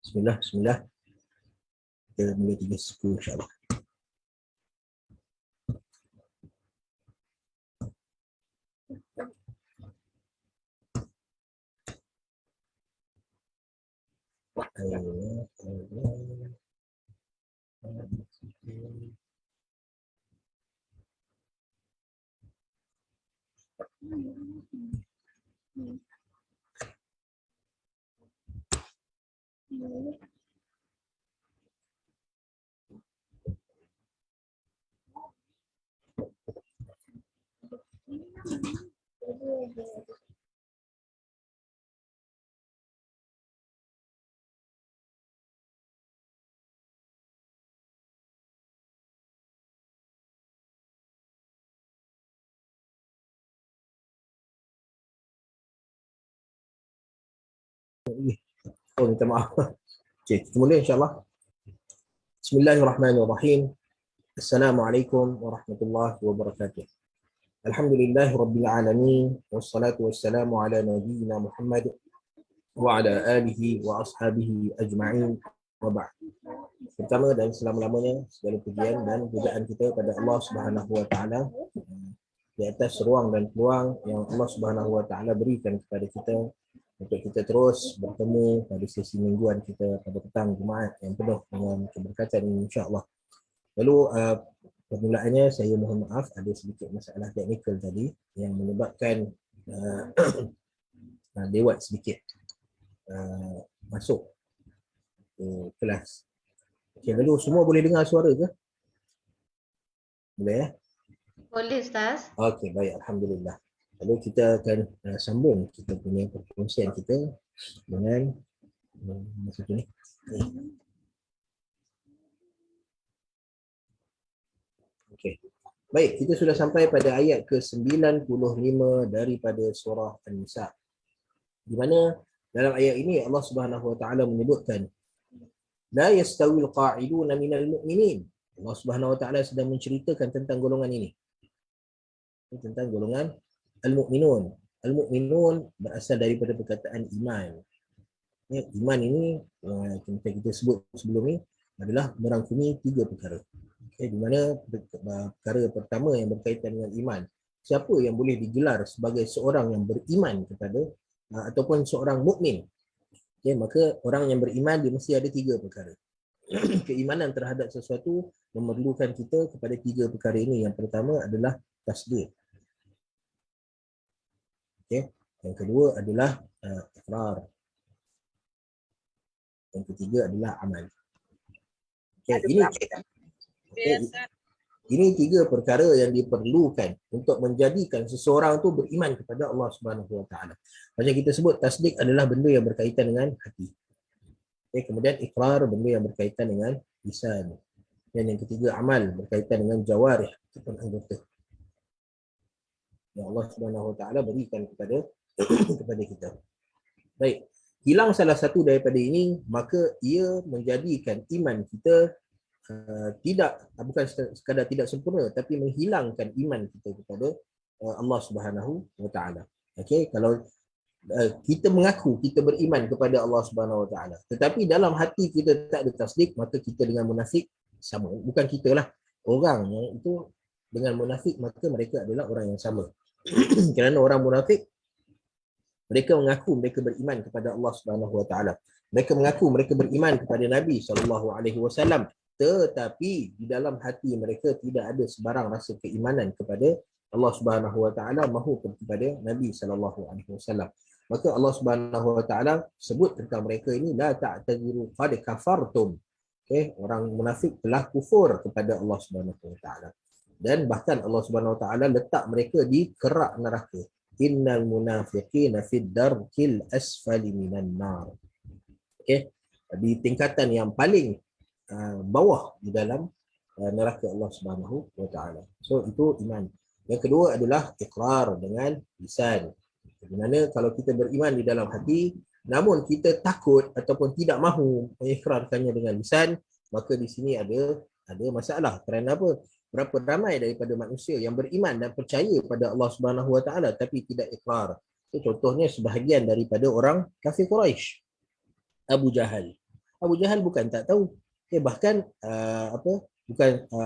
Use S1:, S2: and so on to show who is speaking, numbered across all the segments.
S1: Bismillah, bismillah. Kita mulai 3 suku insyaAllah. Oh, minta maaf. Okey, kita mula insyaAllah. Bismillahirrahmanirrahim. Assalamualaikum warahmatullahi wabarakatuh. Alhamdulillahi rabbil alamin. Wassalatu wassalamu ala nabiyyina Muhammad wa ala alihi wa ashabihi ajma'in. Wa ba'd. Pertama dan selama-lamanya segala pujian dan pujaan kita pada Allah Subhanahu wa taala di atas ruang dan peluang yang Allah Subhanahu wa taala berikan kepada kita untuk kita terus bertemu pada sesi mingguan kita pada petang Jumaat yang penuh dengan keberkatan ini insya-Allah. Lalu permulaannya saya mohon maaf ada sedikit masalah teknikal tadi yang menyebabkan lewat sedikit masuk ke kelas. Okey, lalu semua boleh dengar suara ke? Boleh ya?
S2: Boleh Ustaz.
S1: Okey, baik, alhamdulillah. Lalu kita akan sambung kita punya perkongsian kita dengan masa tu ni. Okey. Baik, kita sudah sampai pada ayat ke-95 daripada surah An-Nisa. Di mana dalam ayat ini Allah Subhanahu wa taala menyebutkan la yastawil qa'iduna minal mu'minin. Allah Subhanahu wa taala sedang menceritakan tentang golongan ini. Tentang golongan al-mu'minun. Al-mu'minun berasal daripada perkataan iman. Ya, iman ini kita sebut sebelum ni adalah merangkumi 3 perkara. Okay, di mana perkara pertama yang berkaitan dengan iman. Siapa yang boleh digelar sebagai seorang yang beriman kepada ataupun seorang mukmin? Okay, maka orang yang beriman dia mesti ada 3 perkara. Keimanan terhadap sesuatu memerlukan kita kepada 3 perkara ini. Yang pertama adalah tasdik. Okay. Yang kedua adalah iqrar. Yang ketiga adalah amal. Okay, ini 3 perkara yang diperlukan untuk menjadikan seseorang tu beriman kepada Allah Subhanahu wa taala. Macam kita sebut tasdik adalah benda yang berkaitan dengan hati. Okay, kemudian iqrar benda yang berkaitan dengan lisan. Dan yang ketiga amal berkaitan dengan jawarih ataupun anggota. Yang Allah Subhanahu wa taala berikan kepada kepada kita. Baik, hilang salah satu daripada ini maka ia menjadikan iman kita bukan sekadar tidak sempurna, tapi menghilangkan iman kita kepada Allah Subhanahu wa taala. Okey, kalau kita mengaku kita beriman kepada Allah Subhanahu wa taala, tetapi dalam hati kita tak ada tasdik, maka kita dengan munafik sama. Bukan kita lah, orang yang itu dengan munafik, maka mereka adalah orang yang sama. Kerana orang munafik, mereka mengaku mereka beriman kepada Allah Subhanahu wa taala. Mereka mengaku mereka beriman kepada Nabi SAW, tetapi di dalam hati mereka tidak ada sebarang rasa keimanan kepada Allah Subhanahu wa taala maupun kepada Nabi SAW. Maka Allah Subhanahu wa taala sebut tentang mereka ini, la ta'taziru qad kafartum. Okay, orang munafik telah kufur kepada Allah Subhanahu wa taala. Dan bahkan Allah Subhanahu wa taala letak mereka di kerak neraka. Innal munafiqina fid darkil asfali minan nar. Okay, di tingkatan yang paling bawah di dalam neraka Allah Subhanahu wa taala. So itu iman. Yang kedua adalah iqrar dengan lisan. Di mana kalau kita beriman di dalam hati, namun kita takut ataupun tidak mahu mengikrarkannya dengan lisan, maka di sini ada masalah. Kerana apa? Berapa ramai daripada manusia yang beriman dan percaya pada Allah Subhanahu wa taala tapi tidak ikrar. Contohnya sebahagian daripada orang kafir Quraisy. Abu Jahal. Abu Jahal bukan tak tahu. Bahkan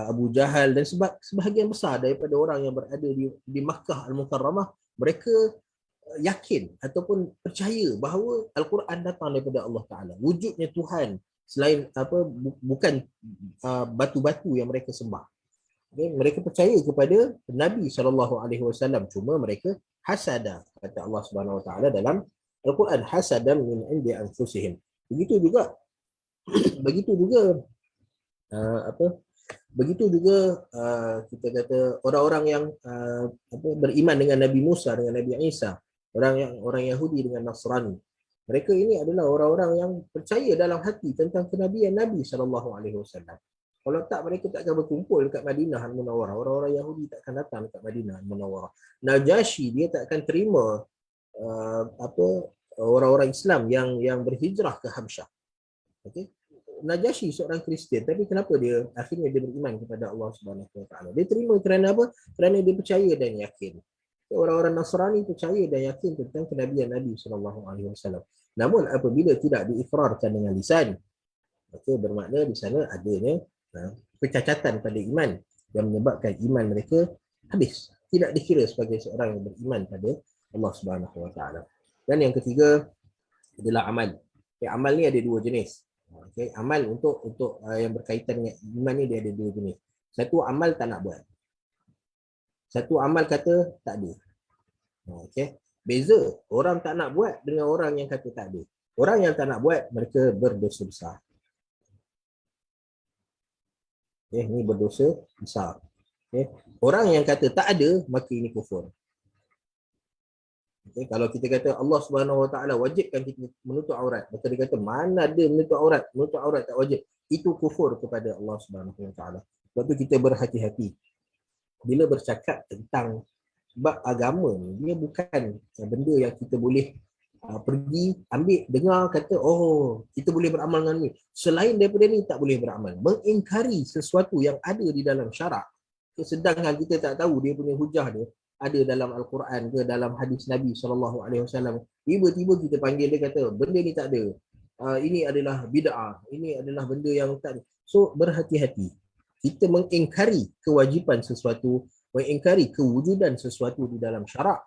S1: Abu Jahal dan sebahagian besar daripada orang yang berada di Makkah Al-Mukarramah, mereka yakin ataupun percaya bahawa Al-Quran datang daripada Allah Taala. Wujudnya Tuhan selain bukan batu-batu yang mereka sembah. Okay, mereka percaya kepada Nabi SAW, cuma mereka hasada, kata Allah Subhanahu Wa Taala dalam Al-Quran, hasadan min indi anfusihim. Begitu juga kita kata orang-orang yang beriman dengan Nabi Musa, dengan Nabi Isa, orang Yahudi dengan Nasrani. Mereka ini adalah orang-orang yang percaya dalam hati tentang kenabian Nabi SAW. Kalau tak, mereka tak akan berkumpul dekat Madinah Al-Munawwarah. Orang-orang Yahudi tak akan datang dekat Madinah Al-Munawwarah. Najasyi dia tak akan terima orang-orang Islam yang berhijrah ke Habsyah. Okey. Najasyi seorang Kristian, tapi kenapa dia akhirnya dia beriman kepada Allah Subhanahu Wa Taala? Dia terima kerana apa? Kerana dia percaya dan yakin. Orang-orang Nasrani percaya dan yakin tentang kenabian Nabi SAW. Namun apabila tidak diikrarkan dengan lisan, maka bermakna di sana adanya kecacatan pada iman yang menyebabkan iman mereka habis, tidak dikira sebagai seorang yang beriman pada Allah Subhanahu Wa Taala. Dan yang ketiga adalah amal. Amal ni ada dua jenis. Amal untuk yang berkaitan dengan iman ni dia ada dua jenis. Satu, amal tak nak buat. Satu, amal kata tak ada. Beza orang tak nak buat dengan orang yang kata tak ada. Orang yang tak nak buat, mereka berdosa besar. Ini berdosa besar. Orang yang kata tak ada, maka ini kufur. Kalau kita kata Allah Subhanahu Wa Taala wajibkan kita menutup aurat, maka dia kata mana ada menutup aurat tak wajib. Itu kufur kepada Allah Subhanahu Wa Taala. Sebab tu kita berhati-hati bila bercakap tentang bab agama ni. Dia bukan benda yang kita boleh pergi ambil dengar kata kita boleh beramal dengan ni, selain daripada ni tak boleh beramal. Mengingkari sesuatu yang ada di dalam syarak, sedangkan kita tak tahu dia punya hujah dia ada dalam Al-Quran ke dalam hadis Nabi SAW. Tiba-tiba kita panggil dia kata benda ni tak ada, ini adalah bid'ah, ini adalah benda yang tak ada. So berhati-hati kita mengingkari kewajipan sesuatu, mengingkari kewujudan sesuatu di dalam syarak,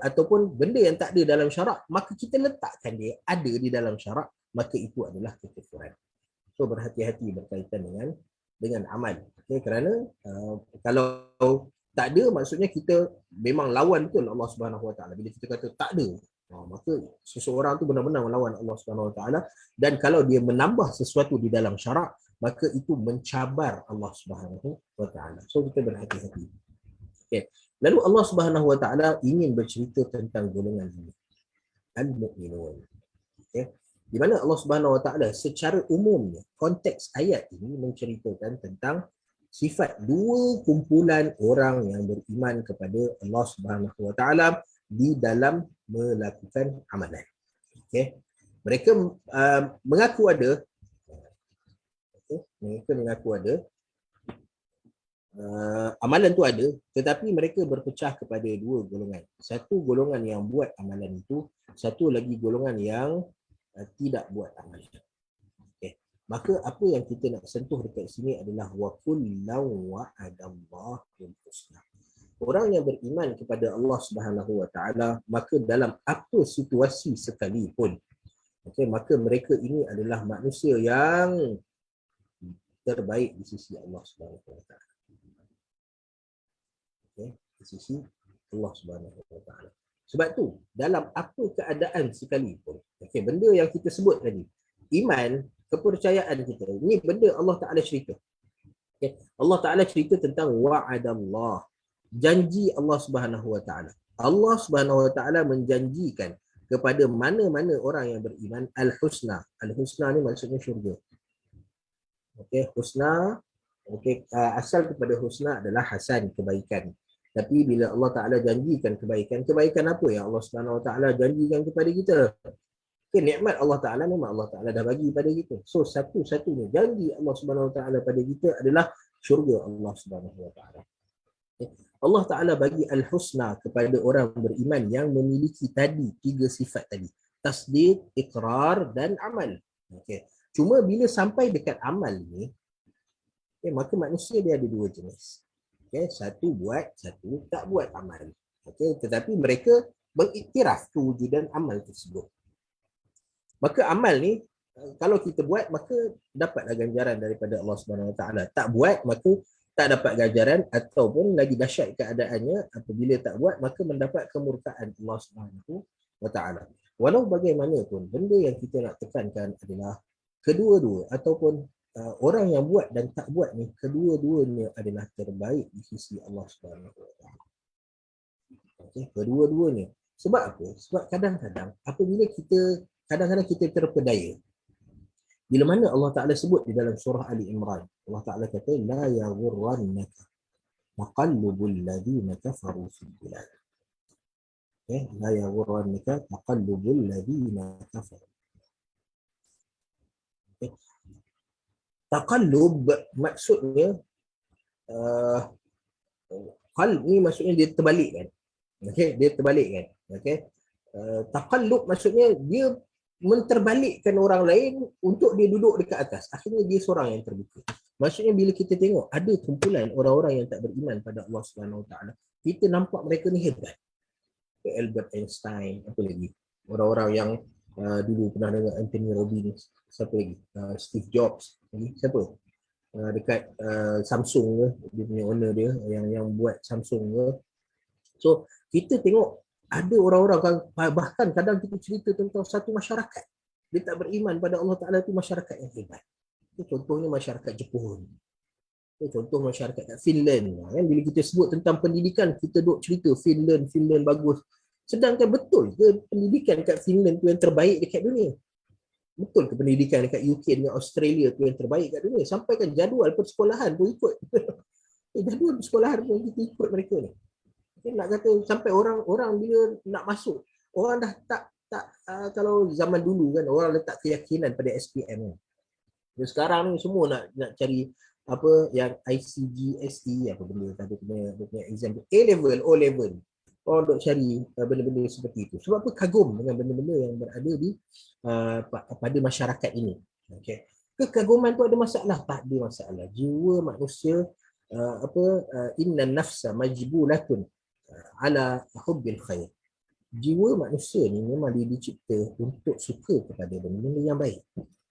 S1: ataupun benda yang tak ada dalam syarak, maka kita letakkan dia ada di dalam syarak, maka itu adalah kekufuran. So berhati-hati berkaitan dengan amal. Kerana kalau tak ada, maksudnya kita memang lawan betul Allah Subhanahu Wa Taala. Bila kita kata tak ada, maka seseorang tu benar-benar melawan Allah Subhanahu Wa Taala. Dan kalau dia menambah sesuatu di dalam syarak, maka itu mencabar Allah Subhanahu Wa Taala. So kita berhati-hati. Okay. Lalu Allah Subhanahu Wa Taala ingin bercerita tentang golongan ini, al-mu'minun. Okay. Di mana Allah Subhanahu Wa Taala secara umumnya konteks ayat ini menceritakan tentang sifat dua kumpulan orang yang beriman kepada Allah Subhanahu Wa Taala di dalam melakukan amalan. Okay. Mereka mengaku ada, Mereka mengaku ada, amalan tu ada, tetapi mereka berpecah kepada dua golongan. Satu golongan yang buat amalan itu, satu lagi golongan yang tidak buat amalan. Okay. Maka apa yang kita nak sentuh dekat sini adalah wa kullu wa'adallahu husna. Orang yang beriman kepada Allah Subhanahu Wa Taala, maka dalam apa situasi sekalipun, maka mereka ini adalah manusia yang terbaik di sisi Allah Subhanahu Wa Taala. Di sisi Allah Subhanahu Wa Taala. Sebab tu dalam apa keadaan sekalipun, benda yang kita sebut tadi, iman, kepercayaan kita, ini benda Allah Taala cerita. Allah Taala cerita tentang wa'adallah, janji Allah Subhanahu Wa Taala. Allah Subhanahu Wa Taala menjanjikan kepada mana-mana orang yang beriman al-husna. Al-husna ni maksudnya syurga. Husna, asal kepada husna adalah hasan, kebaikan. Tapi bila Allah Taala janjikan kebaikan, kebaikan apa yang Allah Subhanahu Wa Taala janjikan kepada kita? Nikmat Allah Taala memang Allah Taala dah bagi pada kita. So satu-satunya janji Allah Subhanahu Wa Taala pada kita adalah syurga Allah Subhanahu Wa Taala. Allah Ta'ala bagi al-husna kepada orang beriman yang memiliki tadi, tiga sifat tadi. Tasdiq, iqrar dan amal. Cuma bila sampai dekat amal ni, maka manusia dia ada dua jenis. Satu buat, satu tak buat amal. Tetapi mereka mengiktiraf kewujudan amal tersebut. Maka amal ni, kalau kita buat, maka dapatlah ganjaran daripada Allah Subhanahu Wa Taala. Tak buat, maka tak dapat ganjaran, ataupun lagi dahsyat keadaannya, apabila tak buat maka mendapat kemurkaan Allah Subhanahu Wa Taala. Walau bagaimanapun, benda yang kita nak tekankan adalah kedua-dua ataupun orang yang buat dan tak buat ni, kedua-duanya adalah terbaik di sisi Allah Subhanahu Wa Taala. Kedua-duanya. Sebab apa? Sebab kadang-kadang apabila kita terpedaya, bila mana Allah Ta'ala sebut di dalam surah Ali Imran, Allah Ta'ala kata, la yaghurrannaka taqallubul ladhina kafaru fil bilad. La yaghurrannaka taqallubul ladhina kafaru. Taqallub maksudnya, qalb ni maksudnya dia terbalikkan. Dia terbalikkan. Taqallub maksudnya dia menterbalikkan orang lain untuk dia duduk dekat atas. Akhirnya dia seorang yang terbuka. Maksudnya bila kita tengok ada kumpulan orang-orang yang tak beriman pada Allah Subhanahu Wa Taala, kita nampak mereka ni hebat. Albert Einstein, apa lagi? Orang-orang yang dulu pernah dengar Anthony Robbins, siapa lagi? Steve Jobs, siapa? Dekat Samsung, dia punya owner dia yang buat Samsung. So kita tengok ada orang-orang kan, bahkan kadang kita cerita tentang satu masyarakat, dia tak beriman pada Allah Ta'ala, itu masyarakat yang hebat. Contohnya masyarakat Jepun. Contoh masyarakat kat Finland. Bila kita sebut tentang pendidikan, kita duk cerita Finland bagus. Sedangkan betul ke pendidikan kat Finland tu yang terbaik dekat dunia? Betul ke pendidikan dekat UK dengan Australia tu yang terbaik kat dunia? Sampai kan jadual persekolahan pun ikut. Jadual persekolahan pun kita ikut mereka ni. Nak kata sampai orang bila nak masuk, orang dah tak kalau zaman dulu kan orang letak keyakinan pada SPM kan. Sekarang ni semua nak cari apa yang ICGSE, apa benda tadi punya exam A-level, O-level. Orang duk cari benda-benda seperti itu. Sebab apa? Kagum dengan benda-benda yang berada di pada masyarakat ini. Kekaguman tu ada masalah? Tak ada masalah. Jiwa manusia inna nafsa majbulatun ala hubbil khair. Jiwa manusia ni memang dia dicipta untuk suka kepada benda-benda yang baik,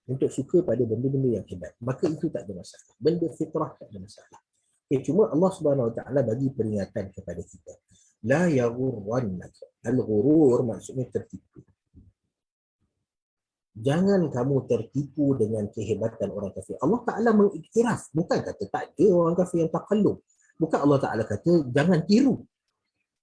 S1: untuk suka pada benda-benda yang hebat. Maka itu tak ada masalah. Benda fitrah tak ada masalah. Cuma Allah Subhanahu Wa Taala bagi peringatan kepada kita. La yaghurrannaka. Al-ghurur maksudnya tertipu. Jangan kamu tertipu dengan kehebatan orang kafir. Allah Ta'ala mengiktiraf. Bukan kata tak ada orang kafir yang taqallub. Bukan Allah Ta'ala kata jangan tiru.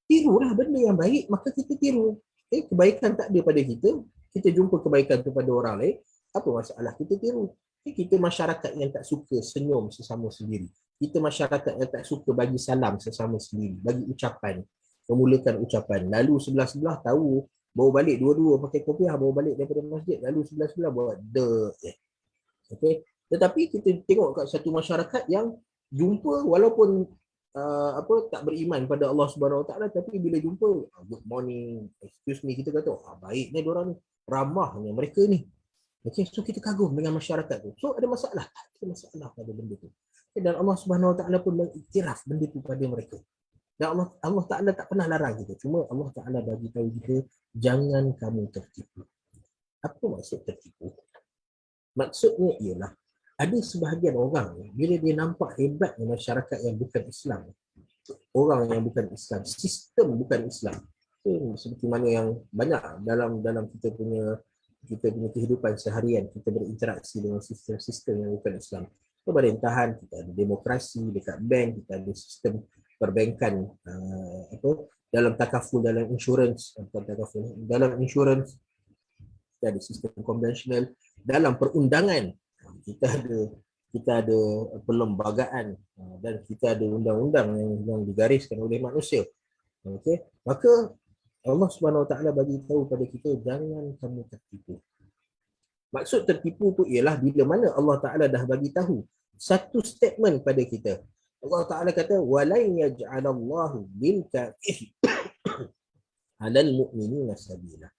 S1: Tirulah benda yang baik, maka kita tiru. Kebaikan tak ada pada kita. Kita jumpa kebaikan kepada orang lain. Apa masalah kita tiru? Kita masyarakat yang tak suka senyum sesama sendiri. Kita masyarakat yang tak suka bagi salam sesama sendiri. Bagi ucapan. Memulakan ucapan. Lalu sebelah-sebelah tahu, bawa balik dua-dua pakai kopiah, bawa balik daripada masjid, lalu sebelah-sebelah buat Tetapi kita tengok kat satu masyarakat yang jumpa walaupun tak beriman pada Allah Subhanahu Wa Taala, tapi bila jumpa good morning, excuse me, kita kata baik ni diorang ni, ramahnya mereka ni. Okay, so kita kagum dengan masyarakat tu. So ada masalah, ada masalah pada benda tu. Dan Allah Subhanahu Wa Taala pun mengiktiraf benda tu pada mereka. Dan Allah Taala tak pernah larang kita. Cuma Allah Taala bagi tahu kita, jangan kamu tertipu. Apa maksud tertipu? Maksudnya ialah ada sebahagian orang bila dia nampak hebatnya masyarakat yang bukan Islam, orang yang bukan Islam, sistem bukan Islam, seperti mana yang banyak dalam kita punya kehidupan seharian, kita berinteraksi dengan sistem-sistem yang bukan Islam. Pemerintahan, kita ada demokrasi, dekat bank kita ada sistem perbankan, dalam takaful, dalam insurans, dalam insurans kita ada sistem konvensional, dalam perundangan kita ada perlembagaan, dan kita ada undang-undang yang digariskan oleh manusia. Okey, maka Allah Subhanahu Wa Taala bagi tahu pada kita, jangan kamu tertipu. Maksud tertipu tu ialah bila mana Allah Taala dah bagi tahu satu statement pada kita. Allah Taala kata walai yaj'alallahu bil kafir 'alal mu'minina sabila.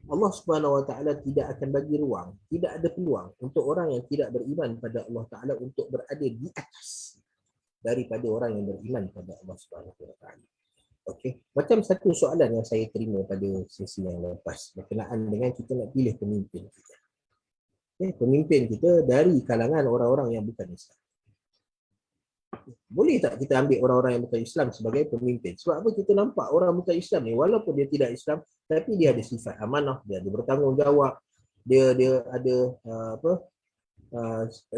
S1: Allah Subhanahu Wa Taala tidak akan bagi ruang, tidak ada peluang untuk orang yang tidak beriman pada Allah Taala untuk berada di atas daripada orang yang beriman pada Allah Subhanahu Wa Taala. Okey, macam satu soalan yang saya terima pada sesi yang lepas berkenaan dengan kita nak pilih pemimpin kita. Okay, pemimpin kita dari kalangan orang-orang yang bukan Islam. Boleh tak kita ambil orang-orang yang bukan Islam sebagai pemimpin? Sebab apa? Kita nampak orang bukan Islam ni, walaupun dia tidak Islam, tapi dia ada sifat amanah, dia ada bertanggungjawab, dia ada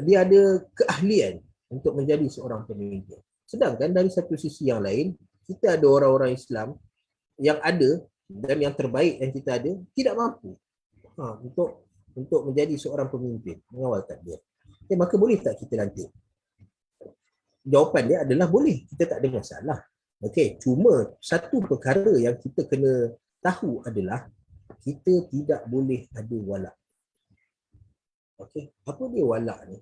S1: dia ada keahlian untuk menjadi seorang pemimpin. Sedangkan dari satu sisi yang lain, kita ada orang-orang Islam yang ada dan yang terbaik yang kita ada tidak mampu untuk menjadi seorang pemimpin, mengawal takbir. Okay, maka boleh tak kita lantik? Jawapan dia adalah boleh, kita tak ada masalah. Okey, cuma satu perkara yang kita kena tahu adalah kita tidak boleh ada walak. Okey, apa dia walak ni?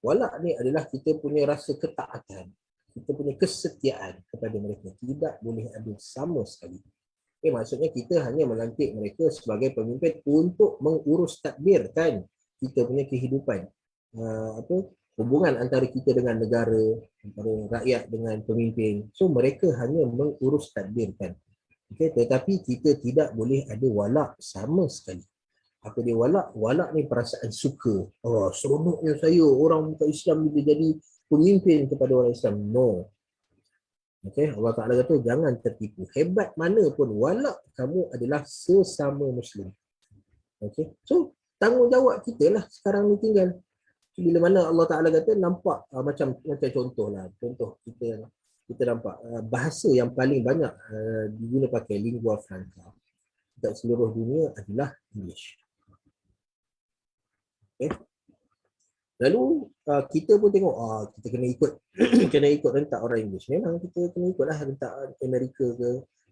S1: Walak ni adalah kita punya rasa ketaatan, kita punya kesetiaan kepada mereka. Tidak boleh ada sama sekali. Okay, maksudnya kita hanya melantik mereka sebagai pemimpin untuk mengurus tadbirkan kita punya kehidupan. Hubungan antara kita dengan negara, antara rakyat dengan pemimpin. So mereka hanya mengurus tadbirkan. Okay, tetapi kita tidak boleh ada walak sama sekali. Apa dia walak? Walak ni perasaan suka. Oh, seronoknya saya orang bukan Islam ni jadi pemimpin kepada orang Islam. No. Okay, Allah Ta'ala kata jangan tertipu. Hebat mana pun walak kamu adalah sesama Muslim. Okay, so tanggungjawab kita lah sekarang ni tinggal. Bila mana Allah Ta'ala kata nampak macam contoh kita nampak bahasa yang paling banyak diguna pakai lingua franca dekat seluruh dunia adalah English. Okay. Lalu kita pun tengok kita kena ikut kena ikut rentak orang English. Memang kita kena ikutlah rentak Amerika ke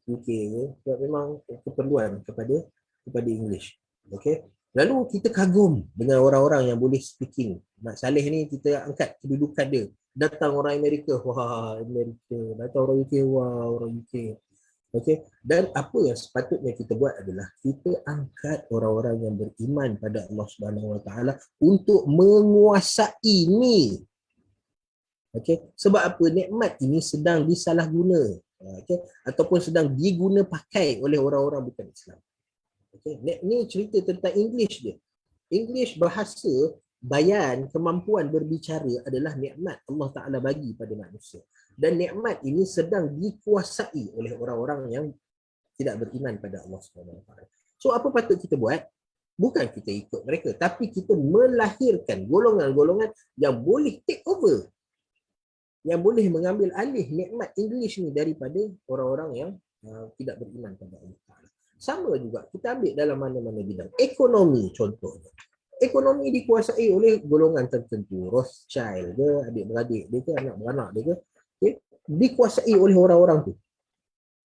S1: UK ke, sebab memang keperluan kepada English. Okey. Lalu kita kagum dengan orang-orang yang boleh speaking. Mat Saleh ni kita angkat kedudukan dia. Datang orang Amerika, wah Amerika. Datang orang UK, wah orang UK. Okey. Dan apa yang sepatutnya kita buat adalah kita angkat orang-orang yang beriman pada Allah Subhanahu Wa Taala untuk menguasai ini. Okey. Sebab apa? Nikmat ini sedang disalahguna. Okey, ataupun sedang diguna pakai oleh orang-orang bukan Islam. Okay. Ni cerita tentang English dia. English, bahasa, bayan, kemampuan berbicara adalah nikmat Allah Ta'ala bagi pada manusia. Dan nikmat ini sedang dikuasai oleh orang-orang yang tidak beriman pada Allah SWT. So apa patut kita buat? Bukan kita ikut mereka, tapi kita melahirkan golongan-golongan yang boleh take over, yang boleh mengambil alih nikmat English ni daripada orang-orang yang tidak beriman pada Allah Ta'ala. Sama juga, kita ambil dalam mana-mana bidang. Ekonomi contohnya. Ekonomi dikuasai oleh golongan tertentu. Rothschild ke, adik-beradik dia ke, anak-beranak dia ke. Okay. Dikuasai oleh orang-orang tu.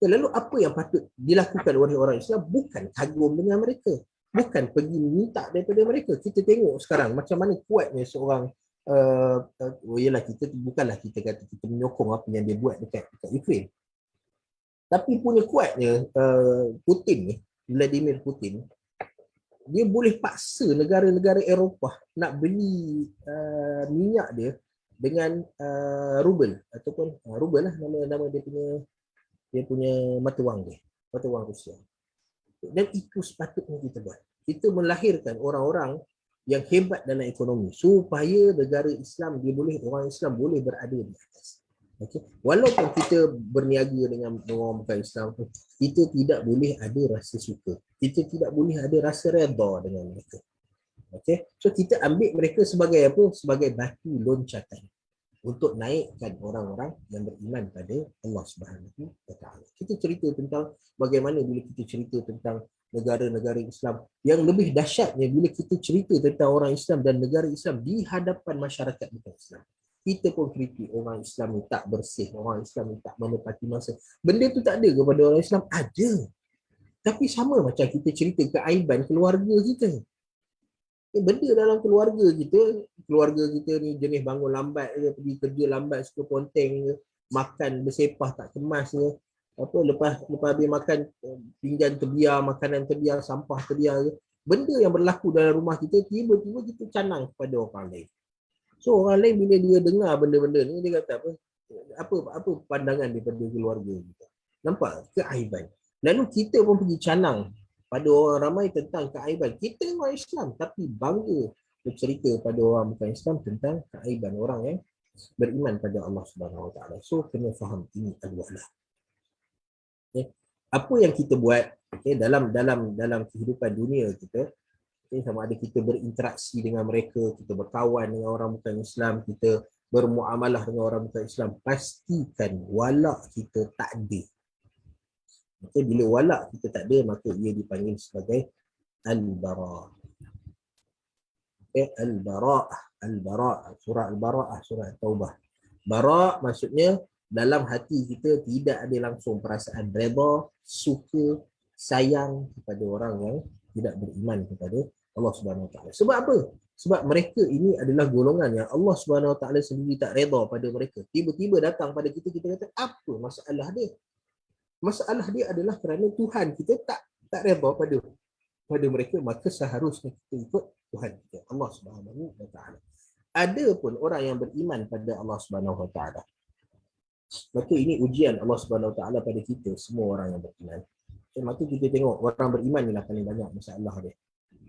S1: Okay. Lalu apa yang patut dilakukan oleh orang Islam? Bukan kagum dengan mereka. Bukan pergi minta daripada mereka. Kita tengok sekarang macam mana kuatnya seorang Yalah, kita bukanlah kita kata kita menyokong apa yang dia buat dekat Ukraine. Tapi punya kuatnya Putin ni, Vladimir Putin, dia boleh paksa negara-negara Eropah nak beli minyak dia dengan rubel ataupun rubel lah nama dia punya mata wang dia, mata wang Rusia. Dan itu sepatutnya kita buat. Kita melahirkan orang-orang yang hebat dalam ekonomi supaya negara Islam orang Islam boleh berada di atas. Okay. Walaupun kita berniaga dengan orang bukan Islam, kita tidak boleh ada rasa suka. Kita tidak boleh ada rasa redha dengan mereka. Okay. So kita ambil mereka sebagai apa? Sebagai batu loncatan untuk naikkan orang-orang yang beriman pada Allah Subhanahu wa taala. Kita cerita tentang bagaimana bila kita cerita tentang negara-negara Islam, yang lebih dahsyatnya bila kita cerita tentang orang Islam dan negara Islam di hadapan masyarakat bukan Islam. Kita pun kritik orang Islam ni tak bersih, orang Islam ni tak menepati masa. Benda tu tak ada kepada orang Islam, ada. Tapi sama macam kita cerita keaiban keluarga kita. Benda dalam keluarga kita ni jenis bangun lambat ke, pergi kerja lambat, suka ponteng ke, makan bersepah tak kemas ke, apa lepas habis makan pinggan terbiar, makanan terbiar, sampah terbiar ke. Benda yang berlaku dalam rumah kita, tiba-tiba kita canang kepada orang lain. So orang lain bila dia dengar benda-benda ni, dia kata apa pandangan daripada keluarga kita. Nampak keaiban. Lalu kita pun pergi canang pada orang ramai tentang keaiban. Kita orang Islam tapi bangga bercerita pada orang bukan Islam tentang keaiban orang yang beriman pada Allah Subhanahu Wa Taala. So kena faham ini al-wala. Okay. Apa yang kita buat dalam kehidupan dunia kita, sama ada kita berinteraksi dengan mereka, kita berkawan dengan orang bukan Islam, kita bermuamalah dengan orang bukan Islam, pastikan walak kita tak ada. Okay, bila walak kita tak ada, maka ia dipanggil sebagai al-bara'. Okay, al-bara', surah al-bara', surah Taubah. Bara' maksudnya dalam hati kita tidak ada langsung perasaan redha, suka, sayang kepada orang yang tidak beriman kepada Allah Subhanahu Wa Taala. Sebab apa? Sebab mereka ini adalah golongan yang Allah Subhanahu Wa Taala sendiri tak redha pada mereka. Tiba-tiba datang pada kita kata apa masalah dia? Masalah dia adalah kerana Tuhan kita tak redha pada mereka, maka seharusnya kita ikut Tuhan kita, Allah Subhanahu Wa Taala. Ada pun orang yang beriman pada Allah Subhanahu Wa Taala, maka ini ujian Allah Subhanahu Wa Taala pada kita semua orang yang beriman. Maka kita tengok orang beriman ni lah paling banyak masalah dia.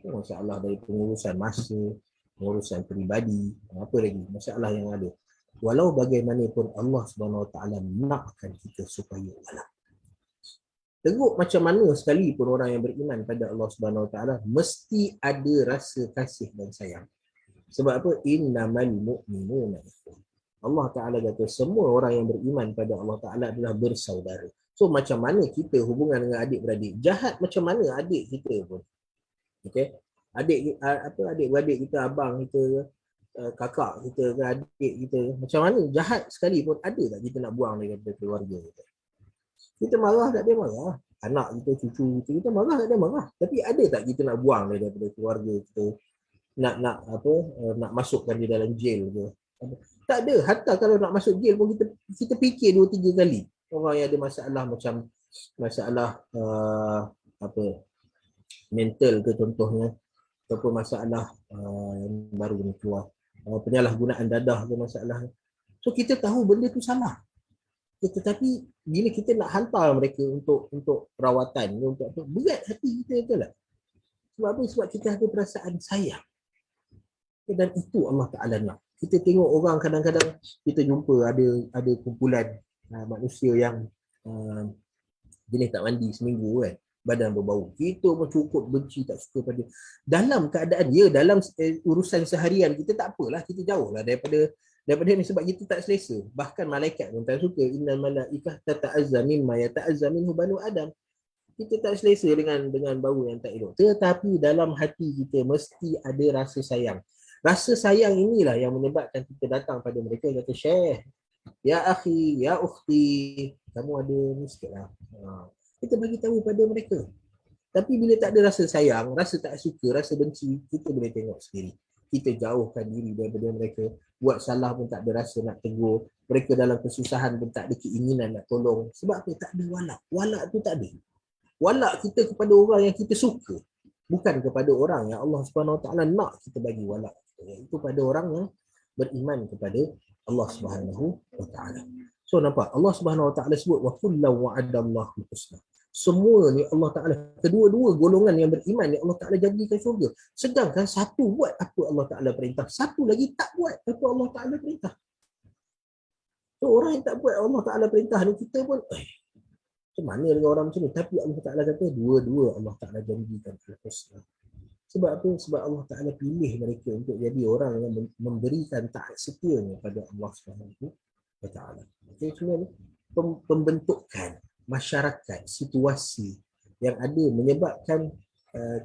S1: Masalah dari pengurusan masa, pengurusan peribadi, apa lagi masalah yang ada. Walau bagaimanapun Allah Subhanahu Wa Taala nakkan kita supaya walak. Tengok macam mana sekalipun orang yang beriman pada Allah Subhanahu Wa Taala mesti ada rasa kasih dan sayang. Sebab apa? Innamal mu'minuna ikhwah. Allah Taala kata semua orang yang beriman pada Allah Taala adalah bersaudara. So macam mana kita hubungan dengan adik-beradik? Jahat macam mana adik kita pun. Okey. Adik-beradik kita, abang kita, kakak kita ke adik kita, macam mana jahat sekali pun ada tak kita nak buang daripada keluarga kita? Kita marah tak dia marah. Anak kita, cucu kita marah tak dia marah. Tapi ada tak kita nak buang daripada keluarga kita? Nak masukkan dia dalam jail ke? Tak ada. Hatta kalau nak masuk jail pun kita fikir 2-3 kali. Orang yang ada masalah macam masalah mental ke contohnya, ataupun masalah yang baru ni keluar, penyalahgunaan dadah ke masalah. So kita tahu benda tu salah. Tetapi bila kita nak hantar mereka untuk rawatan, untuk apa, berat hati kita, betul tak? Sebab apa? Sebab kita ada perasaan sayang. Dan itu Allah Ta'ala nak. Kita tengok orang kadang-kadang kita jumpa ada kumpulan manusia yang jenis tak mandi seminggu kan, badan berbau. Kita pun cukup benci, tak suka pada. Dalam keadaan dalam urusan seharian kita tak apalah, kita jauh lah daripada ni sebab kita tak selesa. Bahkan malaikat pun tak suka. Innal malaikah tata'azza mimma yata'azza minhu banu Adam. Kita tak selesa dengan bau yang tak elok. Tetapi dalam hati kita mesti ada rasa sayang. Rasa sayang inilah yang menyebabkan kita datang pada mereka kata, Syekh, ya akhi, ya ukhti, kamu ada ni sikit lah. Kita bagi tahu pada mereka. Tapi bila tak ada rasa sayang, rasa tak suka, rasa benci, kita boleh tengok sendiri. kita jauhkan diri daripada mereka. Buat salah pun tak ada rasa nak tegur. Mereka dalam kesusahan pun tak ada keinginan nak tolong. Sebab apa? Tak ada walak. Walak tu tak ada. Walak kita kepada orang yang kita suka. Bukan kepada orang yang Allah Subhanahu Wa Taala nak kita bagi walak. Iaitu pada orang yang beriman kepada Allah Subhanahu Wa Taala. So nampak Allah Subhanahu Wa Taala sebut wa kullu wa'adallahu husna. Semua ni Allah Ta'ala, kedua-dua golongan yang beriman ni Allah Ta'ala jadikan syurga. Sedangkan satu buat apa Allah Ta'ala perintah, satu lagi tak buat apa Allah Ta'ala perintah. So orang yang tak buat Allah Ta'ala perintah ni, kita pun macam mana dengan orang macam ni? Tapi Allah Ta'ala kata dua-dua Allah Ta'ala janjikan al-husna. Sebab apa? Sebab Allah Ta'ala pilih mereka untuk jadi orang yang memberikan taat setianya pada Allah Subhanahu Wa Ta'ala. Okay, cuma pembentukan masyarakat, situasi yang ada menyebabkan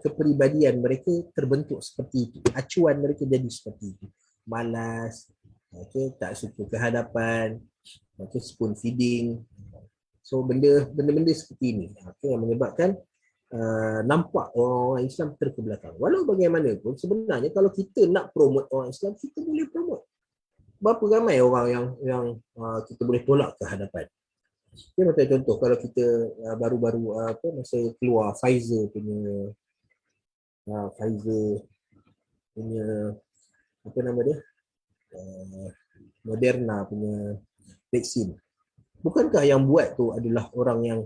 S1: kepribadian mereka terbentuk seperti itu. Acuan mereka jadi seperti itu. Malas, tak suka kehadapan, spoon feeding. So benda-benda seperti ini yang menyebabkan nampak orang Islam terkebelakang. Walau bagaimanapun sebenarnya kalau kita nak promote orang Islam, kita boleh promote. Berapa ramai orang yang kita boleh tolak kehadapan. Dia macam contoh kalau kita baru-baru masa keluar Pfizer punya apa nama dia, Moderna punya vaksin. Bukankah yang buat tu adalah orang yang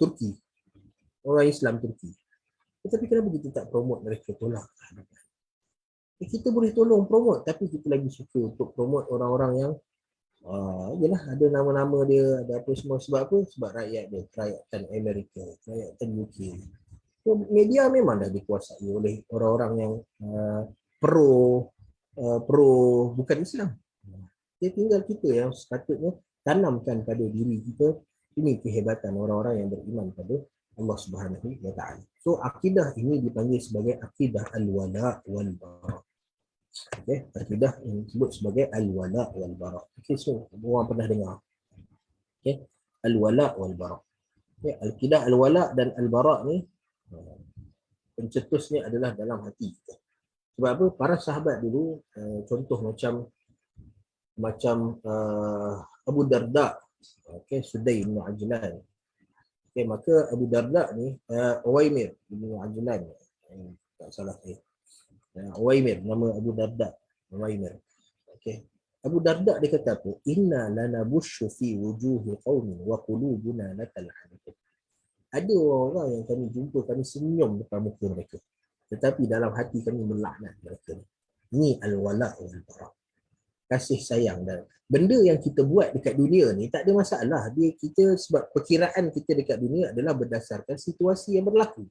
S1: Turki, orang Islam Turki? Tetapi kenapa kita tak promote mereka, tolak? Kita boleh tolong promote, tapi kita lagi suka untuk promote orang-orang yang yelah, ada nama-nama dia, ada apa semua. Sebab apa? Sebab rakyat dia, rakyatan Amerika, rakyatan UK. So, media memang dah dikuasai oleh orang-orang yang pro bukan Islam. Dia tinggal kita yang sepatutnya tanamkan pada diri kita. Ini kehebatan orang-orang yang beriman pada Allah Subhanahu Wa Taala. So akidah ini dipanggil sebagai akidah al-wala wal bara. Okay, akidah yang disebut sebagai al-wala wal bara. Okay, so orang pernah dengar. Okay, al-wala wal bara. Okay, akidah al-wala dan al-bara ni pencetusnya adalah dalam hati kita. Sebab apa? Para sahabat dulu, contoh macam Abu Darda, okay, Sudai bin Ajlan. Okay, maka Abu Darda ni Uwaimir bin Ajlan, tak salah saya. Uwaimir, nama Abu Darda, Uwaimir. Okay. Abu Darda dia kata apa? Inna lanabushu fi wujuhi qaumin wa qulubuna latal'anuhum. Ada orang yang kami jumpa, kami senyum depan muka mereka, tetapi dalam hati kami melaknat mereka. Ini al-wala' wal bara'. Kasih sayang. Dan benda yang kita buat dekat dunia ni tak ada masalah. Kita sebab perkiraan kita dekat dunia adalah berdasarkan situasi yang berlaku.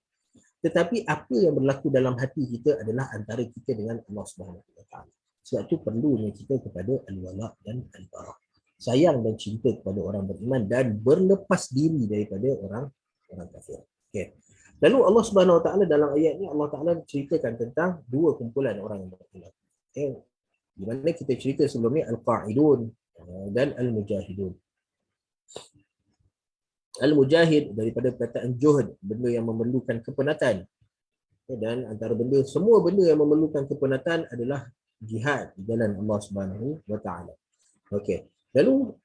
S1: Tetapi apa yang berlaku dalam hati kita adalah antara kita dengan Allah Subhanahu Wa Taala. Sebab tu perlunya kita kepada al-wala' dan al-bara'. Sayang dan cinta kepada orang beriman dan berlepas diri daripada orang kafir. Okay. Lalu Allah Subhanahu Wa Taala dalam ayat ni Allah Taala ceritakan tentang dua kumpulan orang yang beriman. Okay. Di mana kita cerita sebelum ni al-qa'idun dan al-mujahidun. Al-mujahid daripada perkataan juhd, benda yang memerlukan kepenatan. Dan antara semua benda yang memerlukan kepenatan adalah jihad di jalan Allah Subhanahu Wa Taala. Okey. Lalu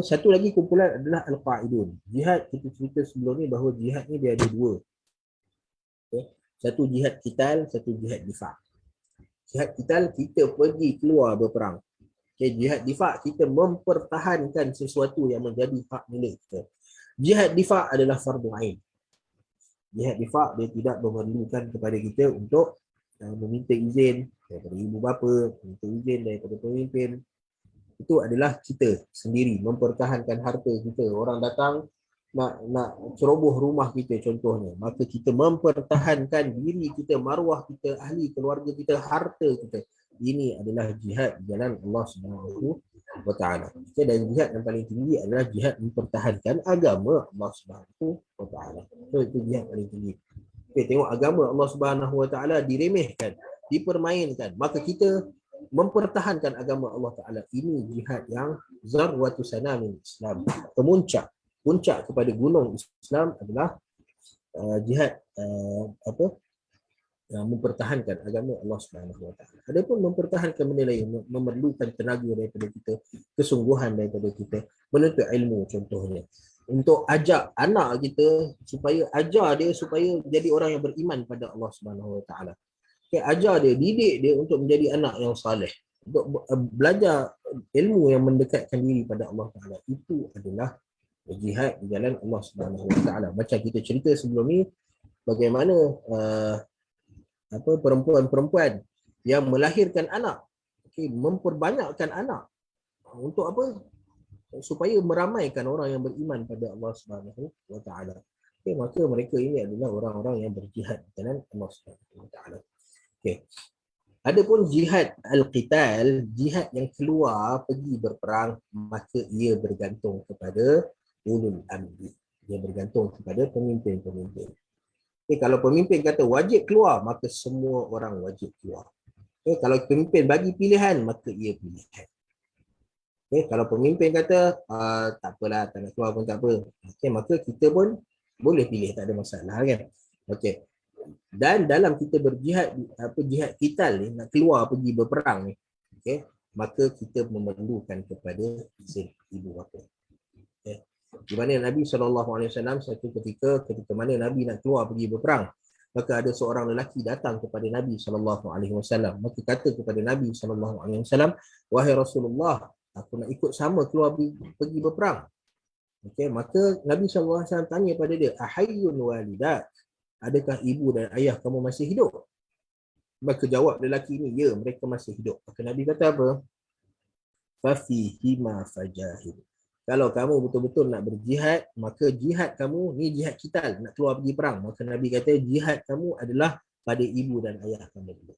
S1: satu lagi kumpulan adalah al-qa'idun. Jihad kita cerita sebelum ni bahawa jihad ni dia ada dua. Okay. Satu jihad qital, satu jihad difa'. Jihad qital kita pergi keluar berperang. Okay, jihad difa' kita mempertahankan sesuatu yang menjadi hak milik kita. Jihad difa' adalah fardu ain. Jihad difa' dia tidak memerlukan kepada kita untuk meminta izin daripada ibu bapa, meminta izin daripada pemimpin. Itu adalah kita sendiri mempertahankan harta kita. Orang datang nak ceroboh rumah kita contohnya, maka kita mempertahankan diri kita, maruah kita, ahli keluarga kita, harta kita. Ini adalah jihad di jalan Allah Subhanahu Wa Taala. Dan jihad yang paling tinggi adalah jihad mempertahankan agama Allah Subhanahu Wa Taala. So itu jihad paling tinggi. Okay, tengok agama Allah Subhanahu Wa Taala diremehkan, dipermainkan, maka kita mempertahankan agama Allah Taala. Ini jihad yang zarwatu sanamin Islam. Puncak kepada gunung Islam adalah jihad mempertahankan agama Allah Subhanahu Wa Taala. Adapun mempertahankan benda lain memerlukan tenaga daripada kita, kesungguhan daripada kita, menuntut ilmu contohnya. Untuk ajak anak kita supaya ajar dia supaya jadi orang yang beriman pada Allah Subhanahu Wa Taala. Okay, ajar dia, didik dia untuk menjadi anak yang saleh, untuk belajar ilmu yang mendekatkan diri pada Allah Taala. Itu adalah jihad di jalan Allah Subhanahu Wa Taala. Macam kita cerita sebelum ni bagaimana perempuan-perempuan yang melahirkan anak, memperbanyakkan anak untuk apa? Supaya meramaikan orang yang beriman pada Allah Subhanahu Wa Taala. Maka mereka ini adalah orang-orang yang berjihad dengan Allah Subhanahu Wa Taala. Adapun jihad al-qital, jihad yang keluar pergi berperang, maka ia bergantung kepada ulul amri. Dia bergantung kepada pemimpin-pemimpin. Kalau pemimpin kata wajib keluar, maka semua orang wajib keluar. Kalau pemimpin bagi pilihan, maka ia pilihan. Kalau pemimpin kata tak apalah, tak nak keluar pun tak apa, maka kita pun boleh pilih, tak ada masalah kan. Dan dalam kita berjihad, jihad qital ni, nak keluar pergi berperang ni, maka kita memerlukan kepada izin ibu bapa. Di mana Nabi SAW satu ketika mana Nabi nak keluar pergi berperang, maka ada seorang lelaki datang kepada Nabi SAW. Maka kata kepada Nabi SAW, wahai Rasulullah, aku nak ikut sama keluar pergi berperang. Maka Nabi SAW tanya pada dia, ahayyun walidat, adakah ibu dan ayah kamu masih hidup? Maka jawab lelaki ini, ya, mereka masih hidup. Maka Nabi kata apa? Fafihima fajahid. Kalau kamu betul-betul nak berjihad, maka jihad kamu ni jihad qital, nak keluar pergi perang. Maka Nabi kata jihad kamu adalah pada ibu dan ayah kamu dulu.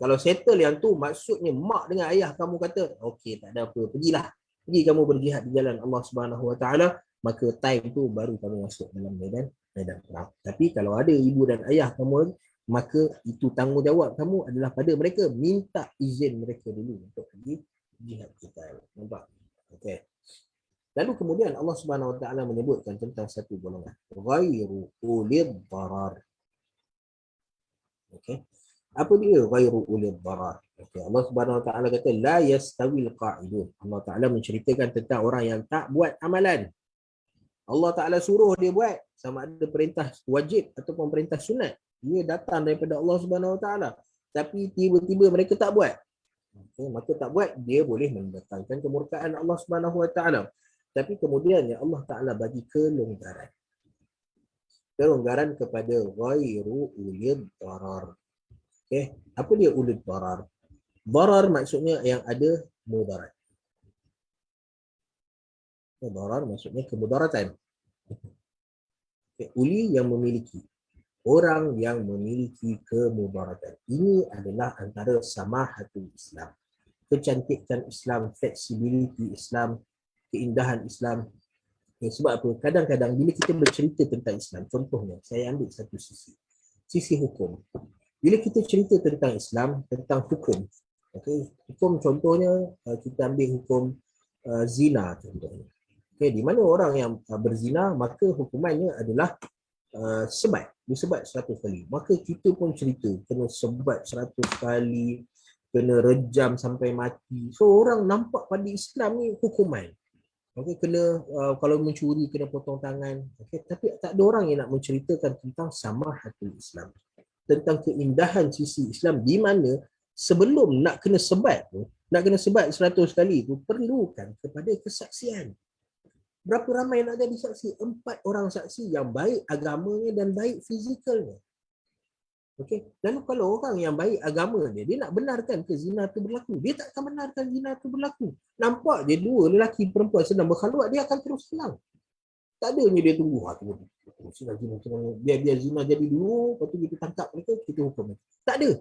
S1: Kalau settle yang tu, maksudnya mak dengan ayah kamu kata, okey, tak ada apa, pergilah. Pergi kamu berjihad di jalan Allah Subhanahu Wa Taala, maka time tu baru kamu masuk dalam medan perang. Tapi kalau ada ibu dan ayah kamu, maka itu tanggungjawab kamu adalah pada mereka, minta izin mereka dulu untuk pergi jihad qital. Nampak? Okey. Lalu kemudian Allah Subhanahu Wa Taala menyebutkan tentang satu golongan, ghairu ulil darar. Okey. Apa dia ghairu ulil darar? Okey, Allah Subhanahu Wa Taala kata la yastawil qa'idun. Allah Taala menceritakan tentang orang yang tak buat amalan. Allah Taala suruh dia buat, sama ada perintah wajib ataupun perintah sunat, dia datang daripada Allah Subhanahu Wa Taala, tapi tiba-tiba mereka tak buat. Maka tak buat, dia boleh mendatangkan kemurkaan Allah Subhanahu Wa Taala. Tapi kemudian ya Allah Ta'ala bagi kelonggaran. Kelonggaran kepada ghairu ulil darar. Apa dia ulil darar? Darar maksudnya yang ada mudarat. Darar maksudnya kemudaratan. Uli yang memiliki. Orang yang memiliki kemudaratan. Ini adalah antara samahatul Islam. Kecantikan Islam, flexibility Islam, keindahan Islam. Sebab apa? Kadang-kadang bila kita bercerita tentang Islam, contohnya, saya ambil satu sisi hukum. Bila kita cerita tentang Islam, tentang hukum, hukum contohnya, kita ambil hukum zina contohnya. Di mana orang yang berzina, maka hukumannya adalah disebat 100 kali. Maka kita pun cerita, kena sebat 100 kali, kena rejam sampai mati. So orang nampak pada Islam ni hukuman. Kena kalau mencuri kena potong tangan. Tapi tak ada orang yang nak menceritakan tentang samahatul Islam, tentang keindahan sisi Islam, di mana sebelum nak kena sebat 100 kali tu perlukan kepada kesaksian. Berapa ramai nak jadi saksi? 4 orang saksi yang baik agamanya dan baik fizikalnya. Lalu kalau orang yang baik agama dia nak benarkan ke zina itu berlaku, dia tak akan benarkan zina itu berlaku. Nampak dia dua lelaki perempuan sedang berkhaluat, dia akan terus hilang. Tak adanya dia tunggu, biar zina jadi dulu, lepas tu kita tangkap mereka, kita hukum. Tak ada.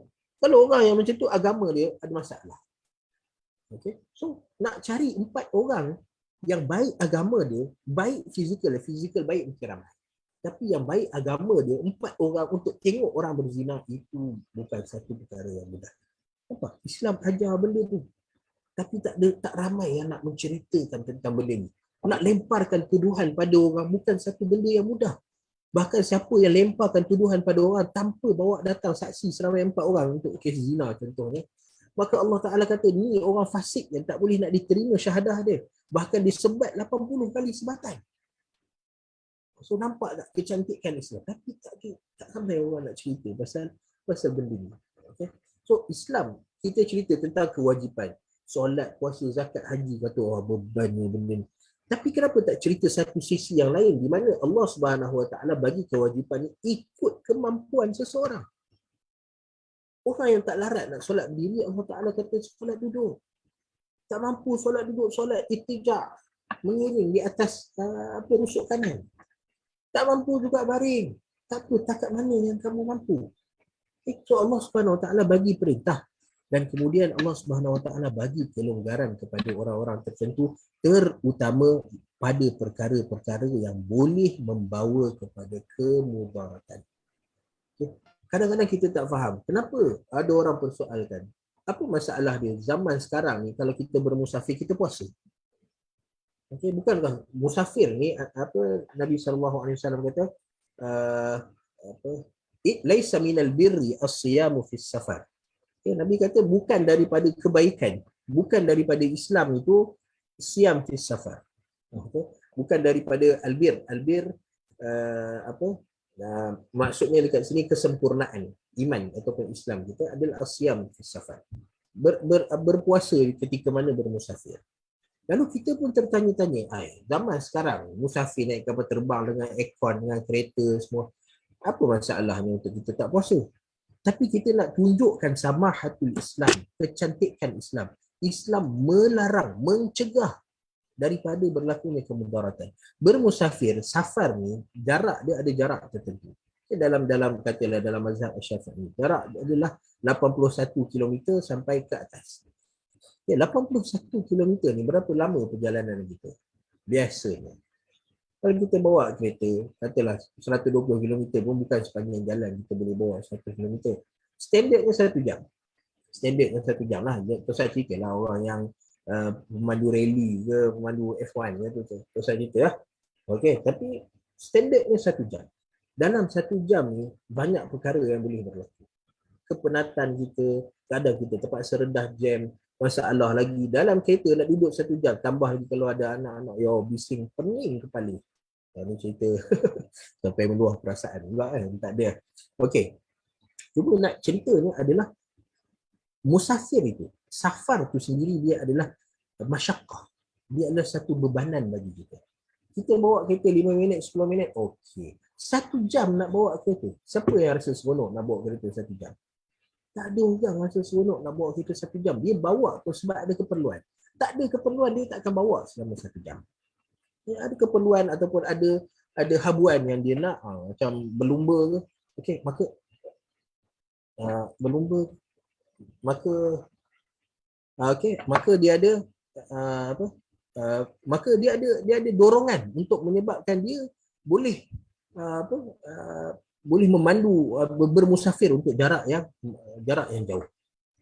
S1: Kalau orang yang macam tu agama dia ada masalah. So nak cari 4 orang yang baik agama dia, baik fizikal baik mungkin ramai. Tapi yang baik agama dia, 4 orang untuk tengok orang berzina, itu bukan satu perkara yang mudah. Apa? Islam ajar benda tu. Tapi tak ramai yang nak menceritakan tentang benda ni. Nak lemparkan tuduhan pada orang bukan satu benda yang mudah. Bahkan siapa yang lemparkan tuduhan pada orang tanpa bawa datang saksi seramai 4 orang untuk kes zina contohnya, maka Allah Ta'ala kata ni orang fasik yang tak boleh nak diterima syahadah dia. Bahkan disebat 80 kali sebatan. So nampak tak kecantikan Islam? Tapi tak sampai orang nak cerita pasal benda ni. Okay? So Islam, kita cerita tentang kewajipan. Solat, puasa, zakat, haji, kata orang beban ni benda ni. Tapi kenapa tak cerita satu sisi yang lain di mana Allah Subhanahu Wa Taala bagi kewajipan ni ikut kemampuan seseorang. Orang yang tak larat nak solat berdiri, Allah Taala kata solat duduk. Tak mampu solat duduk, solat itijah, mengiring di atas rusuk kanan. Tak mampu juga baring. Tak apa, takat mana yang kamu mampu. So Allah Subhanahu Wa Taala bagi perintah. Dan kemudian Allah Subhanahu Wa Taala bagi kelonggaran kepada orang-orang tertentu, terutama pada perkara-perkara yang boleh membawa kepada kemudaratan. Okay. Kadang-kadang kita tak faham kenapa ada orang persoalkan apa masalah dia zaman sekarang ni kalau kita bermusafir kita puasa. Okay, bukankah musafir ni apa Nabi sallallahu alaihi wasallam kata apa laisa minal birri as-siyamu fis safar. Okay, Nabi kata bukan daripada kebaikan, bukan daripada Islam itu siam fis safar. Okay. Bukan daripada albir. Albir maksudnya dekat sini kesempurnaan iman ataupun Islam kita adalah asyam fis safar. Berpuasa ketika mana bermusafir. Lalu kita pun tertanya-tanya, zaman sekarang musafir naik kapal terbang dengan aircon, dengan kereta semua, apa masalahnya untuk kita tak puasa? Tapi kita nak tunjukkan samahatul Islam, kecantikan Islam. Islam melarang, mencegah daripada berlakunya kemudaratan. Bermusafir, safar ni jarak dia ada jarak tertentu. Dalam katalah dalam mazhab Syafi'i, jarak adalah 81 km sampai ke atas. 81 km ni berapa lama perjalanan kita? Biasanya. Kalau kita bawa kereta, katalah 120 km pun bukan sepanjang jalan kita boleh bawa 100 km. Standardnya 1 jam. Standardnya 1 jam lah. Saya cerita lah orang yang pemandu rally ke, pemandu F1 ke tu. Saya cerita lah. Okay, tapi standardnya 1 jam. Dalam 1 jam ni banyak perkara yang boleh berlaku. Kepenatan kita, kadang kita terpaksa redah jam, masalah lagi dalam kereta nak duduk 1 jam, tambah lagi kalau ada anak-anak yang bising, pening kepala. Ini cerita sampai meluah perasaan juga kan, tak ada. Okey. Cuma nak cerita ni adalah musafir itu, safar tu sendiri dia adalah masyaqqah. Dia adalah satu bebanan bagi kita. Kita bawa kereta 5 minit, 10 minit, okey. 1 jam nak bawa kereta. Siapa yang rasa seronok nak bawa kereta 1 jam? Tak ada orang rasa seronok nak bawa kereta 1 jam. Dia bawa tu sebab ada keperluan. Tak ada keperluan, dia tak akan bawa selama 1 jam. Dia ada keperluan ataupun ada habuan yang dia nak, macam berlumba ke. Okey, maka berlumba, maka dia ada maka dia ada dorongan untuk menyebabkan dia boleh boleh memandu bermusafir untuk jarak yang jauh.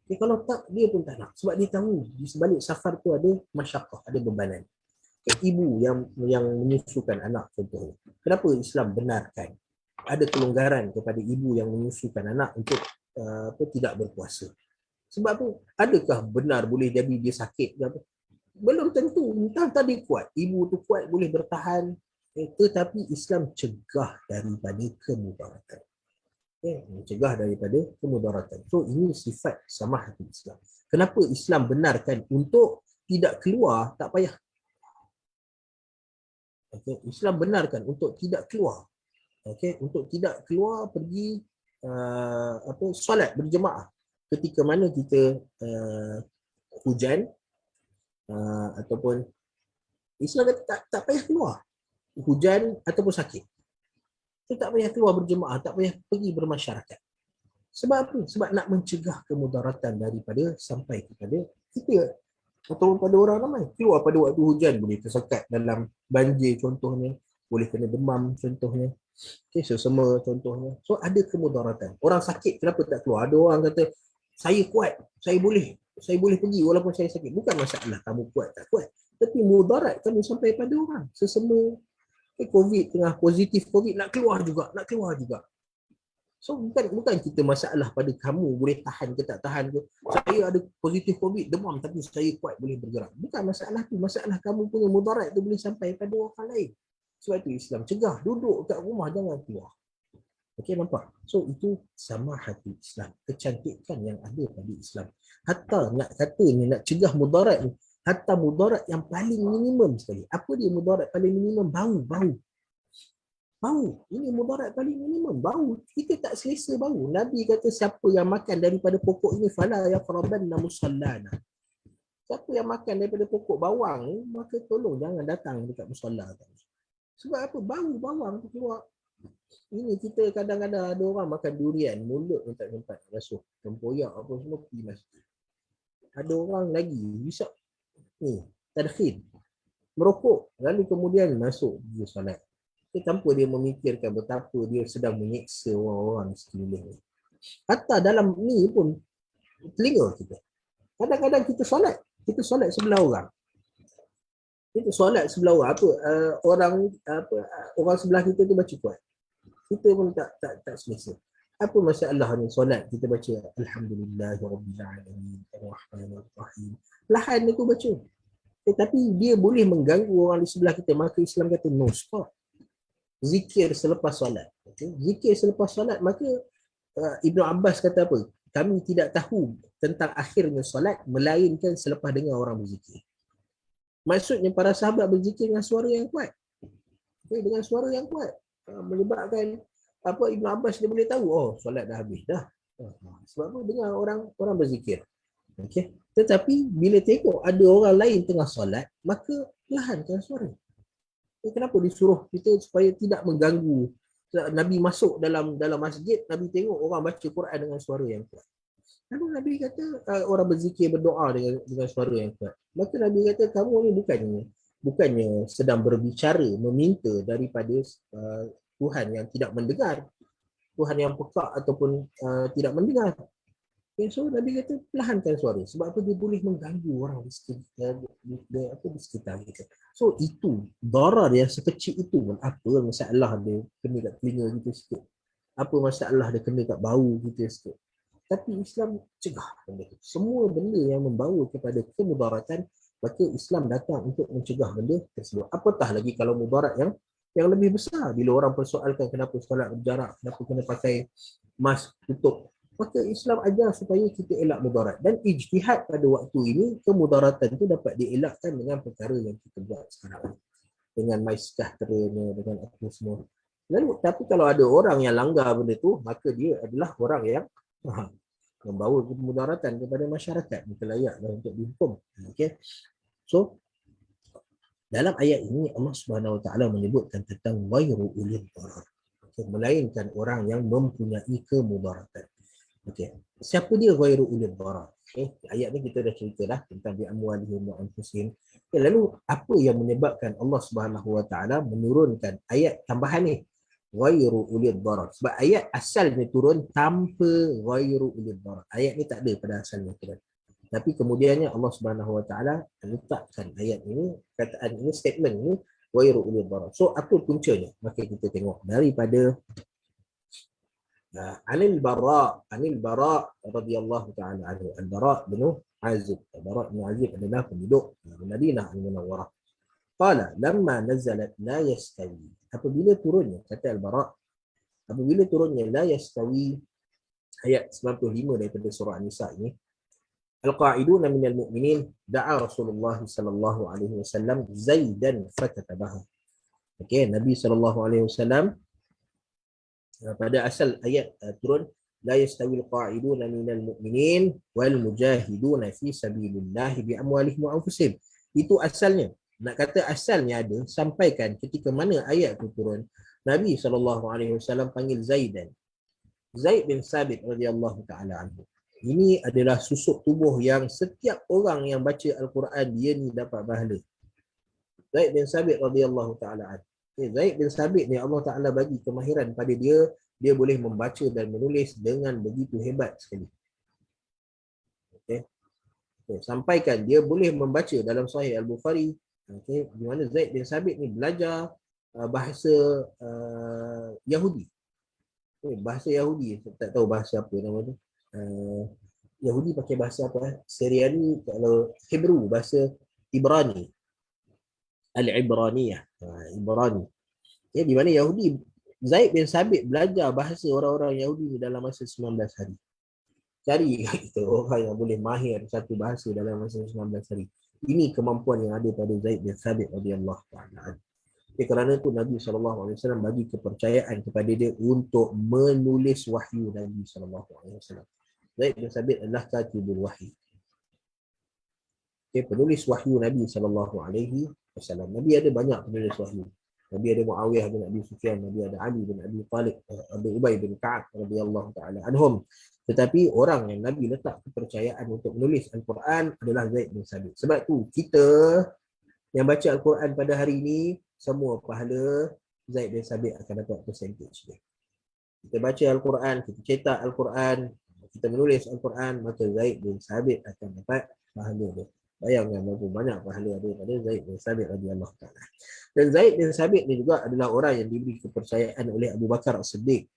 S1: Okay, kalau tak dia pun tak nak sebab dia tahu di sebalik safar tu ada masyaqqah, ada bebanan. Ibu yang menyusukan anak contohnya. Kenapa Islam benarkan ada kelonggaran kepada ibu yang menyusukan anak untuk tidak berpuasa? Sebab tu adakah benar boleh jadi dia sakit ke apa? Belum tentu. Entah tadi kuat, ibu tu kuat boleh bertahan, tetapi Islam cegah daripada kemudaratan. Mencegah daripada kemudaratan. So ini sifat samahatul Islam. Kenapa Islam benarkan untuk tidak keluar tak payah? Okay. Islam benarkan untuk tidak keluar. Okay. Untuk tidak keluar pergi solat berjemaah ketika mana kita hujan ataupun Islam kata tak payah keluar. Hujan ataupun sakit. Kita tak payah keluar berjemaah, tak payah pergi bermasyarakat. Sebab apa? Sebab nak mencegah kemudaratan daripada sampai kepada kita atau pada orang ramai. Keluar pada waktu hujan boleh tersekat dalam banjir contohnya, boleh kena demam contohnya. Okay, sesama contohnya. So ada kemudaratan. Orang sakit kenapa tak keluar? Ada orang kata saya kuat, saya boleh pergi walaupun saya sakit. Bukan masalah kamu kuat tak kuat, tapi mudarat kamu sampai pada orang, sesama COVID tengah positif COVID nak keluar juga. So bukan kita masalah pada kamu boleh tahan ke tak tahan ke. Saya ada positif COVID, demam tapi saya kuat boleh bergerak. Bukan masalah tu, masalah kamu punya mudarat tu boleh sampai pada orang lain. Sebab itu Islam cegah, duduk kat rumah jangan keluar. Okey, nampak? So itu sama hati Islam, kecantikan yang ada pada Islam. Hatta nak kata ni nak cegah mudarat ni, hatta mudarat yang paling minimum sekali. Apa dia mudarat paling minimum? Bau. Ini mudarat paling minimum, bau. Kita tak selesa bau. Nabi kata siapa yang makan daripada pokok ini fala yaqrabanna musallana. Siapa yang makan daripada pokok bawang ni, maka tolong jangan datang dekat musalla. Sebab apa? Bau bawang tu keluar. Ini kita kadang-kadang ada orang makan durian, mulut pun tak sempat basuh. Tempoyak apa semua pergi masjid. Ada orang lagi bisa ni, tadkhil, merokok, lalu kemudian masuk dia solat. Tanpa dia memikirkan betapa dia sedang menyeksa orang-orang sekeliling. Hatta dalam ni pun telinga kita. Kadang-kadang kita solat sebelah orang. Orang sebelah kita tu baca kuat. Kita pun tak selesa. Apa masalah ni solat kita baca alhamdulillahirabbil alamin arrahmanir rahim. Lahan ni tu baca. Tapi dia boleh mengganggu orang di sebelah kita, maka Islam kata no, stop. Zikir selepas solat. Okay? Zikir selepas solat, maka Ibnu Abbas kata apa? Kami tidak tahu tentang akhirnya solat melainkan selepas dengar orang berzikir. Maksudnya para sahabat berzikir dengan suara yang kuat. Okay? Dengan suara yang kuat. Menyebabkan apa Ibnu Abbas dia boleh tahu, oh solat dah habis dah. Sebab apa? Dengar orang berzikir. Okay? Tetapi bila tengok ada orang lain tengah solat, maka lahankan suara. Kenapa disuruh kita supaya tidak mengganggu? Nabi masuk dalam masjid, Nabi tengok orang baca Quran dengan suara yang kuat. Lalu Nabi kata orang berzikir berdoa dengan suara yang kuat. Maka Nabi kata kamu ni bukannya sedang berbicara meminta daripada Tuhan yang tidak mendengar, Tuhan yang peka ataupun tidak mendengar. Okay, so Nabi kata perlahankan suara. Sebab apa? Dia boleh mengganggu orang di sekitar kita. So itu, darar yang sekecil itu. Apa masalah dia kena kat telinga kita sikit. Apa masalah dia kena kat bau kita sikit. Tapi Islam cegah benda itu. Semua benda yang membawa kepada kemudaratan, maka Islam datang untuk mencegah benda tersebut. Apatah lagi kalau mudarat yang lebih besar. Bila orang persoalkan kenapa solat berjarak, kenapa kena pakai mask tutup. Maka Islam ajar supaya kita elak mudarat. Dan ijtihad pada waktu ini, kemudaratan itu dapat dielakkan dengan perkara yang kita buat sekarang. Dengan MySejahtera-nya, dengan apa semua. Lalu, tapi kalau ada orang yang langgar benda tu, maka dia adalah orang yang membawa kemudaratan kepada masyarakat. Maka layaklah untuk dihukum. Okay? So, dalam ayat ini, Allah Subhanahu Wa Taala menyebutkan tentang ghairu ulil darar. Okay? Melainkan orang yang mempunyai kemudaratan. Okey. Siapa dia ghairu ulil darar? Okey, ayat ni kita dah cerita dah tentang bi amwalihim wa anfusihim. Okay, lalu apa yang menyebabkan Allah Subhanahu Wa Taala menurunkan ayat tambahan ni? Ghairu ulil darar. Sebab ayat asalnya turun tanpa ghairu ulil darar. Ayat ni tak ada pada asalnya turun. Tapi kemudiannya Allah Subhanahu Wa Taala letakkan ayat ini, kataan ini, statement ini ghairu ulil darar. So apa puncanya? Maka kita tengok daripada Anil Bara radhiyallahu taala anhu. Al-Bara bin Azib. Al-Bara bin Azib adalah penduduk Madinah Al-Munawwarah. Qala lamma nazalat la yastawi. Apabila turunnya, kata Al-Bara, apabila turunnya la yastawi, ayat 95 daripada surah An-Nisa ini, al-qa'iduna minal mu'minin da'a Rasulullah sallallahu alaihi wasallam Zaidan fakatabaha. Okey, Nabi sallallahu alaihi wasallam pada asal ayat turun la yastawil qa'iduna minal mu'minin wal mujahiduna fi sabilillah bi amwalihim wa anfusihim. Itu asalnya. Nak kata asalnya ada, sampaikan ketika mana ayat itu turun, Nabi SAW panggil Zaidan. Zaid bin Sabit radhiyallahu taala anhu. Ini adalah susuk tubuh yang setiap orang yang baca Al-Quran dia ni dapat pahala. Zaid bin Sabit radhiyallahu taala anhu. Zaid bin Sabit ni Allah Ta'ala bagi kemahiran pada dia, dia boleh membaca dan menulis dengan begitu hebat sekali. Okay. Sampaikan dia boleh membaca dalam Sahih Al-Bukhari, di mana Zaid bin Sabit ni belajar bahasa Yahudi. Bahasa Yahudi, tak tahu bahasa apa nama tu. Yahudi pakai bahasa apa? Syriani, kalau Hebrew bahasa Ibrani, Al-Ibraniyah, Ibrani. Ya, di mana Yahudi, Zaid bin Sabit belajar bahasa orang-orang Yahudi dalam masa 19 hari. Cari kita orang yang boleh mahir satu bahasa dalam masa 19 hari. Ini kemampuan yang ada pada Zaid bin Sabit radhiyallahu ta'ala. Kerana itu Nabi SAW bagi kepercayaan kepada dia untuk menulis wahyu Nabi SAW. Zaid bin Sabit adalah katibul wahyu. Penulis wahyu Nabi SAW. Nabi ada banyak penulis wahyu. Nabi ada Muawiyah bin Abi Sufyan, Nabi ada Ali bin Abi Talib, Abu Ubay bin Ka'ab radhiyallahu ta'ala anhum. Tetapi orang yang Nabi letak kepercayaan untuk menulis Al-Quran adalah Zaid bin Sabit. Sebab tu kita yang baca Al-Quran pada hari ini, semua pahala Zaid bin Sabit akan dapat percentage dia. Kita baca Al-Quran, kita cetak Al-Quran, kita menulis Al-Quran, maka Zaid bin Sabit akan dapat pahala dia. Bayangkan berapa banyak pahala ada pada Zaid bin Sabit radhiyallahu ta'ala. Dan Zaid bin Sabit ni juga adalah orang yang diberi kepercayaan oleh Abu Bakar As-Siddiq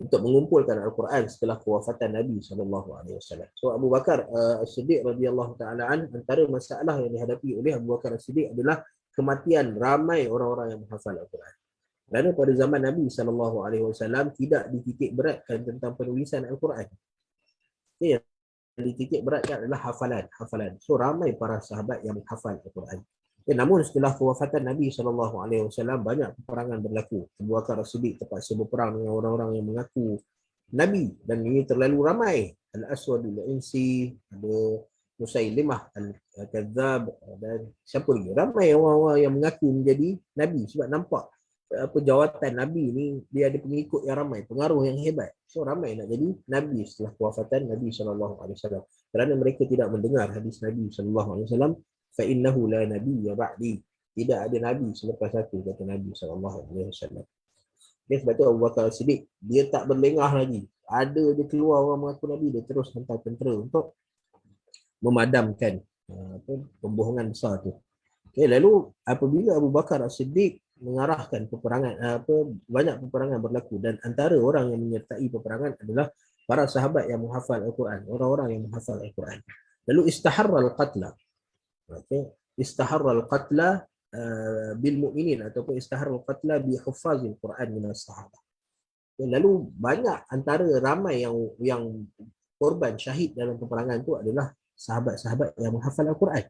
S1: untuk mengumpulkan Al-Quran setelah kewafatan Nabi SAW. So Abu Bakar As-Siddiq radhiyallahu ta'ala antara masalah yang dihadapi oleh Abu Bakar As-Siddiq adalah kematian ramai orang-orang yang menghafal Al-Quran. Kerana pada zaman Nabi SAW tidak dititik beratkan tentang penulisan Al-Quran. Yang dititik beratkan adalah hafalan. So ramai para sahabat yang menghafal Al-Quran. Namun setelah kewafatan Nabi SAW, banyak peperangan berlaku. Abu Bakar As-Siddiq terpaksa berperang dengan orang-orang yang mengaku Nabi, dan ini terlalu ramai. Al-Aswad Al-Insi, ada Musailimah Al-Kadzab, dan siapa lagi? Ramai orang-orang yang mengaku menjadi Nabi sebab nampak jawatan Nabi ni dia ada pengikut yang ramai, pengaruh yang hebat. So ramai nak jadi Nabi setelah kewafatan Nabi SAW. Kerana mereka tidak mendengar hadis Nabi SAW, فَإِنَّهُ لَا نَبِيَّ بَعْدِي. Tidak ada Nabi selepas aku, kata Nabi SAW. Sebab tu Abu Bakar Siddiq, dia tak berlengah lagi. Ada dia keluar orang mengaku Nabi, dia terus hantar tentera untuk memadamkan pembohongan besar tu. Lalu apabila Abu Bakar Siddiq mengarahkan peperangan, banyak peperangan berlaku, dan antara orang yang menyertai peperangan adalah para sahabat yang menghafal Al-Quran, orang-orang yang menghafal Al-Quran. Lalu istaharra al-qatla. Istaharra al-qatla bil mu'minin, ataupun istaharra al-qatla bi huffazil Quran min as-sahabah. Lalu banyak antara ramai yang korban syahid dalam peperangan itu adalah sahabat-sahabat yang menghafal Al-Quran.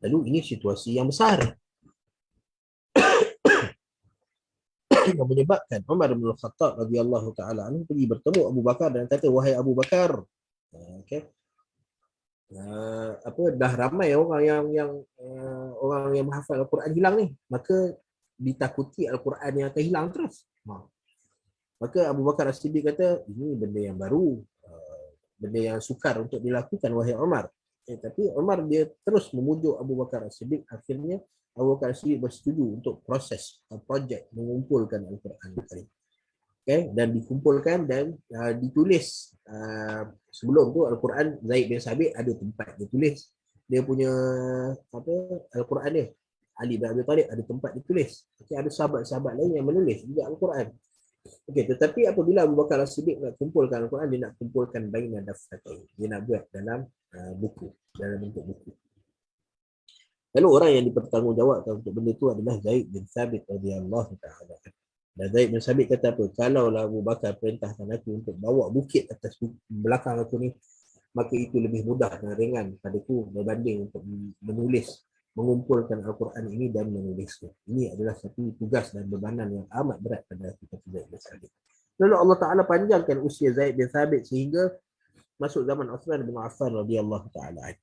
S1: Lalu ini situasi yang besar yang menyebabkan Umar bin Khattab radhiyallahu ta'ala anhu pergi bertemu Abu Bakar dan kata, wahai Abu Bakar, dah ramai orang yang menghafal Al-Quran hilang ni, maka ditakuti Al-Quran yang akan hilang terus. Maka Abu Bakar As-Siddiq kata, ini benda yang baru, benda yang sukar untuk dilakukan wahai Umar. Tapi Umar dia terus memujuk Abu Bakar As-Siddiq. Akhirnya Abu Bakar As-Siddiq bersetuju untuk proses projek mengumpulkan Al-Quran. Dan dikumpulkan dan ditulis. Sebelum tu Al-Quran, Zaid bin Sabit ada tempat dia tulis dia punya Al-Quran dia. Ali bin Abi Talib ada tempat dia tulis. Ada sahabat-sahabat lain yang menulis juga Al-Quran. Tetapi apabila Abu Bakar As-Siddiq nak kumpulkan Al-Quran, dia nak kumpulkan baina daftarin. Dia nak buat dalam buku, dalam bentuk buku. Lalu orang yang dipertanggungjawabkan untuk benda itu adalah Zaid bin Sabit radhiyallahu ta'ala. Dan Zaid bin Sabit kata apa? Kalaulah Abu Bakar perintahkan aku untuk bawa bukit atas belakang aku ni, maka itu lebih mudah dan ringan padaku berbanding untuk mengumpulkan Al-Quran ini dan menulisnya. Ini adalah satu tugas dan bebanan yang amat berat pada kita Zaid bin Sabit. Lalu Allah Ta'ala panjangkan usia Zaid bin Sabit sehingga masuk zaman Uthman bin Affan radhiyallahu ta'ala.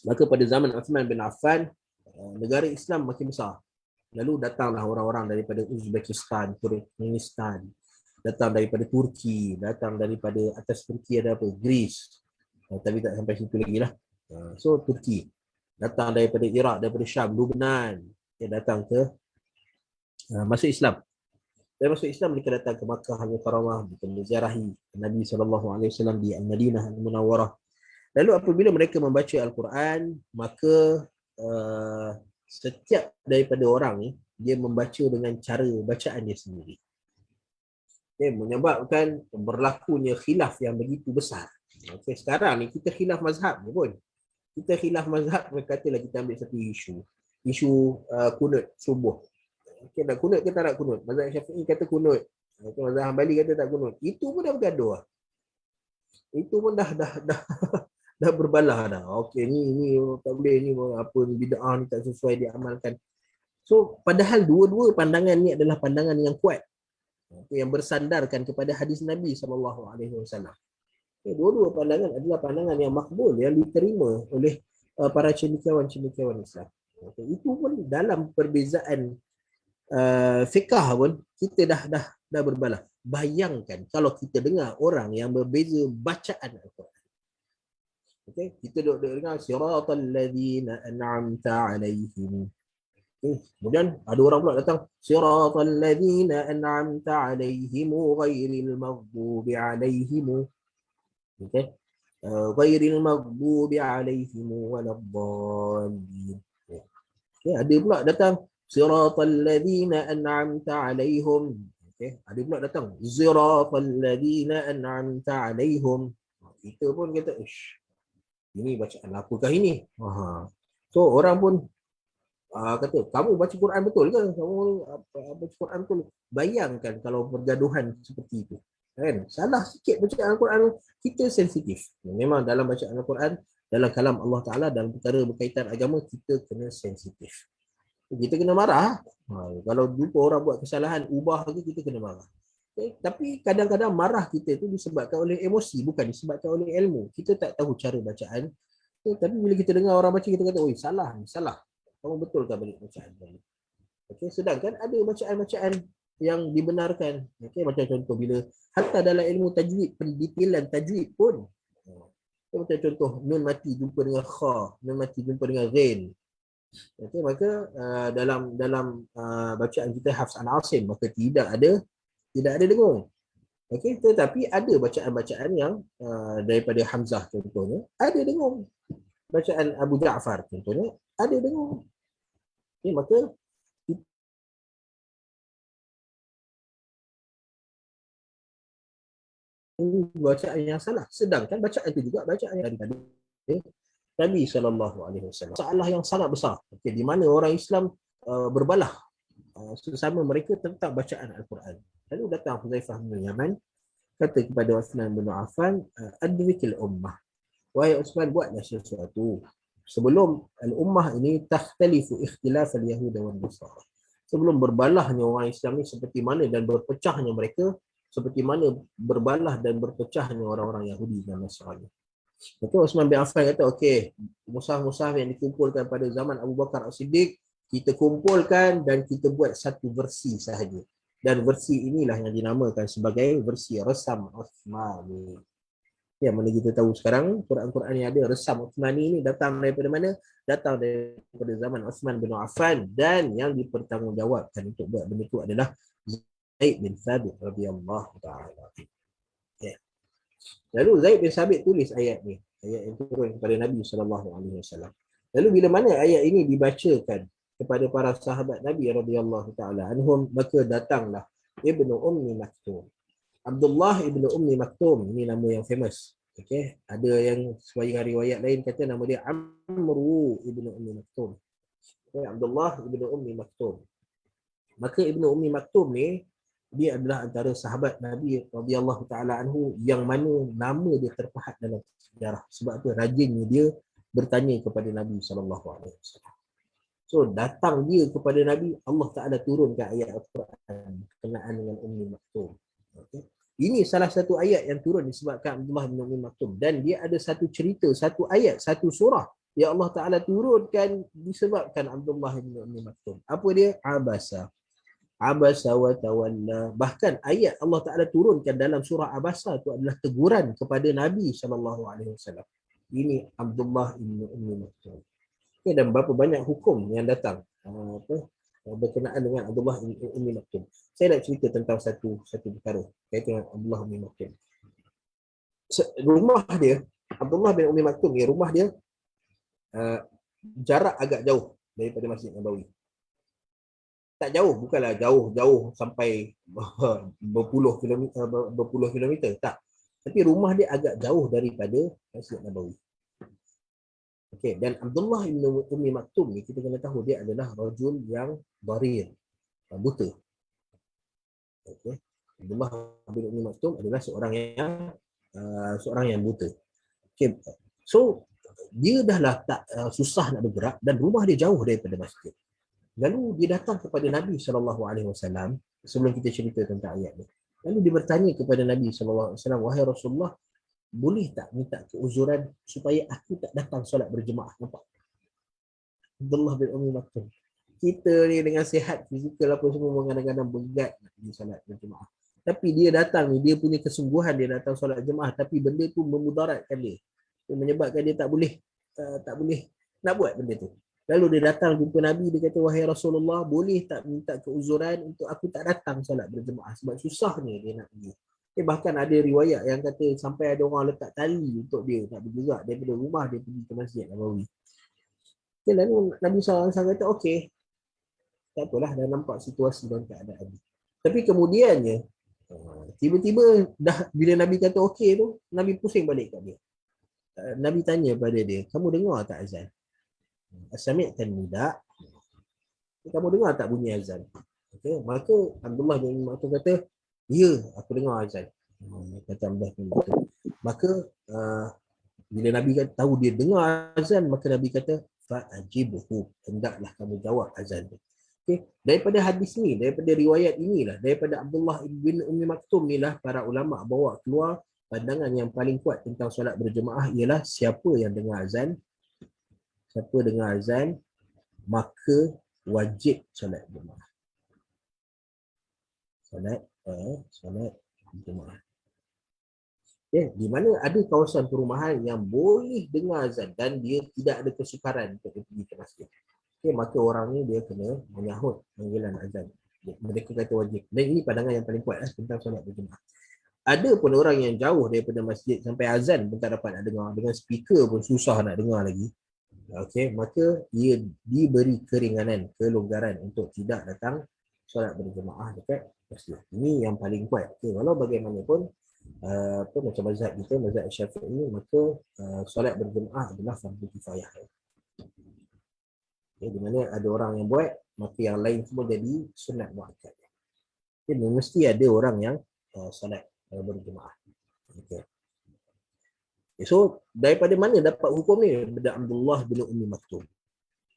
S1: Maka pada zaman Uthman bin Affan, negara Islam makin besar. Lalu datanglah orang-orang daripada Uzbekistan, Turkmenistan, datang daripada Turki, datang daripada atas Turki ada apa? Greece. Tapi tak sampai situ lagi lah. So Turki. Datang daripada Iraq, daripada Syam, Lubnan. Dia datang ke masuk Islam. Dan masuk Islam mereka datang ke Makkah Al-Mukarramah, mereka menziarahi Nabi SAW di Al-Madinah Al-Munawwarah. Lalu apabila mereka membaca Al-Quran, maka setiap daripada orang ni dia membaca dengan cara bacaan dia sendiri. Okay, menyebabkan berlakunya khilaf yang begitu besar. Okay, sekarang ni kita khilaf mazhab ni pun. Kita khilaf mazhab, katalah kita ambil satu isu kunut subuh. Okay, nak kunut ke tak nak kunut? Mazhab Syafi'i kata kunut. Mazhab Hambali kata tak kunut. Itu pun dah bergaduh. Itu pun dah dah berbalah dah. Okey, ni tak boleh, ni apa ni bid'ah ni tak sesuai diamalkan. So padahal dua-dua pandangan ni adalah pandangan yang kuat. Yang bersandarkan kepada hadis Nabi SAW. Dua-dua pandangan adalah pandangan yang makbul, yang diterima oleh para cendekiawan-cendekiawan Islam. Itu pun dalam perbezaan fiqh pun kita dah berbalah. Bayangkan kalau kita dengar orang yang berbeza bacaan Al-Quran. Okay, kita dengar siratal ladzina an'amta 'alaihim. Kemudian ada orang pula datang siratal ladzina an'amta 'alaihim ghairil maghdubi 'alaihim. Okey. Ghairil maghdubi 'alaihim waladdallin. Okey, ada pula datang siratal ladzina an'amta 'alaihim. Okey, ada pula datang siratal ladzina an'amta 'alaihim. Kita pun kata ini bacaan apakah ini? So orang pun kata, kamu baca Quran betul ke? Kamu baca Quran betul? Bayangkan kalau pergaduhan seperti itu. Kan? Salah sikit bacaan Al-Quran, kita sensitif. Memang dalam bacaan Al-Quran, dalam kalam Allah Ta'ala, dalam perkara berkaitan agama, kita kena sensitif. Kita kena marah. Kalau jumpa orang buat kesalahan, ubah lagi, kita kena marah. Tapi kadang-kadang marah kita itu disebabkan oleh emosi, bukan disebabkan oleh ilmu. Kita tak tahu cara bacaan. Tapi bila kita dengar orang baca, kita kata, oi salah, salah. Kamu betul tak balik bacaan tadi? Okay, sedangkan ada bacaan-bacaan yang dibenarkan. Okay, macam contoh bila hatta dalam ilmu tajwid, pendetailan tajwid pun. Macam contoh nun mati jumpa dengan kha, nun mati jumpa dengan ghain. Okay, maka dalam bacaan kita Hafs an Asim, maka tidak ada dengung. Okey, tetapi ada bacaan-bacaan yang daripada Hamzah contohnya ada dengung. Bacaan Abu Ja'far contohnya ada dengung. Okay, maka bacaan yang salah. Sedangkan bacaan itu juga bacaan yang daripada Nabi SAW. Masalah yang sangat besar. Okay, di mana orang Islam berbalah sesama mereka tentang bacaan Al-Quran. Lalu datang Huzaifah bin Yaman kata kepada Uthman bin Affan, adrikil ummah. Wahai Uthman, buatlah sesuatu sebelum al-ummah ini takhtalifu ikhtilaf al-yahud wal nasara. Sebelum berbalahnya orang Islam ini seperti mana dan berpecahnya mereka seperti mana berbalah dan berpecahnya orang-orang Yahudi dan Nasrani. Maka Uthman bin Affan kata, okey, mushaf-mushaf yang dikumpulkan pada zaman Abu Bakar As-Siddiq kita kumpulkan dan kita buat satu versi sahaja. Dan versi inilah yang dinamakan sebagai versi Resam Uthmani. Ya, mana kita tahu sekarang Quran-Quran yang ada Resam Uthmani ini datang daripada mana? Datang daripada zaman Uthman bin Affan, dan yang dipertanggungjawabkan untuk buat benda itu adalah Zaid bin Thabit radhiyallahu ta'ala. Ya. Lalu Zaid bin Thabit tulis ayat ni, ayat yang turun kepada Nabi SAW. Lalu bila mana ayat ini dibacakan kepada para sahabat Nabi radhiyallahu taala anhum, maka datanglah Ibnu Ummi Maktum. Abdullah Ibnu Ummi Maktum, ini nama yang famous. Okey, ada yang sebahagian riwayat lain kata nama dia Amru Ibnu Ummi Maktum. Okay, Abdullah Ibnu Ummi Maktum. Maka Ibnu Ummi Maktum ni dia adalah antara sahabat Nabi radhiyallahu taala anhu yang mana nama dia terpahat dalam sejarah. Sebab tu rajinnya dia bertanya kepada Nabi SAW. So datang dia kepada Nabi, Allah Ta'ala turunkan ayat Al-Quran berkenaan dengan Ummi Maktum. Okay. Ini salah satu ayat yang turun disebabkan Abdullah bin Ummi Maktum. Dan dia ada satu cerita, satu ayat, satu surah yang Allah Ta'ala turunkan disebabkan Abdullah bin Ummi Maktum. Apa dia? Abasa. Abasa wa tawalla. Bahkan ayat Allah Ta'ala turunkan dalam surah Abasa itu adalah teguran kepada Nabi SAW. Ini Abdullah bin Ummi Maktum. Okay, dan berapa banyak hukum yang datang berkenaan dengan Abdullah bin Ummi Maktum. Saya nak cerita tentang satu perkara kaitan dengan Abdullah bin Maktum. Rumah dia, Abdullah bin Ummi Maktum ni, rumah dia jarak agak jauh daripada Masjid Nabawi. Tak jauh, bukanlah jauh sampai berpuluh kilometer, tak. Tapi rumah dia agak jauh daripada Masjid Nabawi. Okey, dan Abdullah bin Ummi Maktum ni kita kena tahu dia adalah rajul yang dharir, buta. Okey. Abdullah bin Ummi Maktum adalah seorang yang buta. Okey. So dia dah lah tak susah nak bergerak dan rumah dia jauh daripada masjid. Lalu dia datang kepada Nabi SAW sebelum kita cerita tentang ayat ni. Lalu dia bertanya kepada Nabi SAW, wahai Rasulullah, boleh tak minta keuzuran supaya aku tak datang solat berjemaah? Nampak? Abdullah bin Ummi Maktum. Kita ni dengan sihat fizikal apa semua kadang-kadang berat nak pergi solat berjemaah. Tapi dia datang ni, dia punya kesungguhan dia datang solat jemaah, tapi benda tu memudaratkan dia. Dia menyebabkan dia tak boleh nak buat benda tu. Lalu dia datang jumpa Nabi, dia kata, wahai Rasulullah, boleh tak minta keuzuran untuk aku tak datang solat berjemaah sebab susahnya dia nak pergi. Bahkan ada riwayat yang kata sampai ada orang letak tali untuk dia nak bergerak daripada rumah dia pergi ke Masjid Nabawi. Okay, lalu Nabi SAW kata, okey, tak apalah, dah nampak situasi dan keadaan. Tapi kemudiannya, tiba-tiba dah bila Nabi kata okey tu, Nabi pusing balik kat dia. Nabi tanya pada dia, kamu dengar tak azan? As-sami'tan nida? Kamu dengar tak bunyi azan? Okay. Maka Abdullah bin Maktum kata, ya, aku dengar azan. Kata Abdullah bin Maktum. Maka bila Nabi kata, tahu dia dengar azan, maka Nabi kata, fa'ajibhu, hendaklah kamu jawab azan tu. Okay. Daripada hadis ni, daripada riwayat inilah, daripada Abdullah bin Ummi Maktum inilah para ulama bawa keluar pandangan yang paling kuat tentang solat berjemaah ialah siapa yang dengar azan, maka wajib solat jemaah. Solat jemaah. Okay. Di mana ada kawasan perumahan yang boleh dengar azan dan dia tidak ada kesukaran untuk pergi ke masjid. Okay, maka orang ni dia kena menyahut panggilan azan. Mereka kata wajib. Dan ini pandangan yang paling kuat tentang solat berjemaah. Ada pun orang yang jauh daripada masjid sampai azan pun tak dapat nak dengar. Dengan speaker pun susah nak dengar lagi. Okay, maka dia diberi keringanan, kelonggaran untuk tidak datang solat berjemaah dekat masjid. Ini yang paling kuat. Okay, walau bagaimanapun, macam mazhab kita, mazhab Syafi'i, maka solat berjemaah adalah fardu kifayah. Okay, di mana ada orang yang buat, maka yang lain semua jadi sunat muakkad. Okay, mesti ada orang yang solat berjemaah. Okay. So, daripada mana dapat hukum ni? Daripada Abdullah bin Ummi Maktum.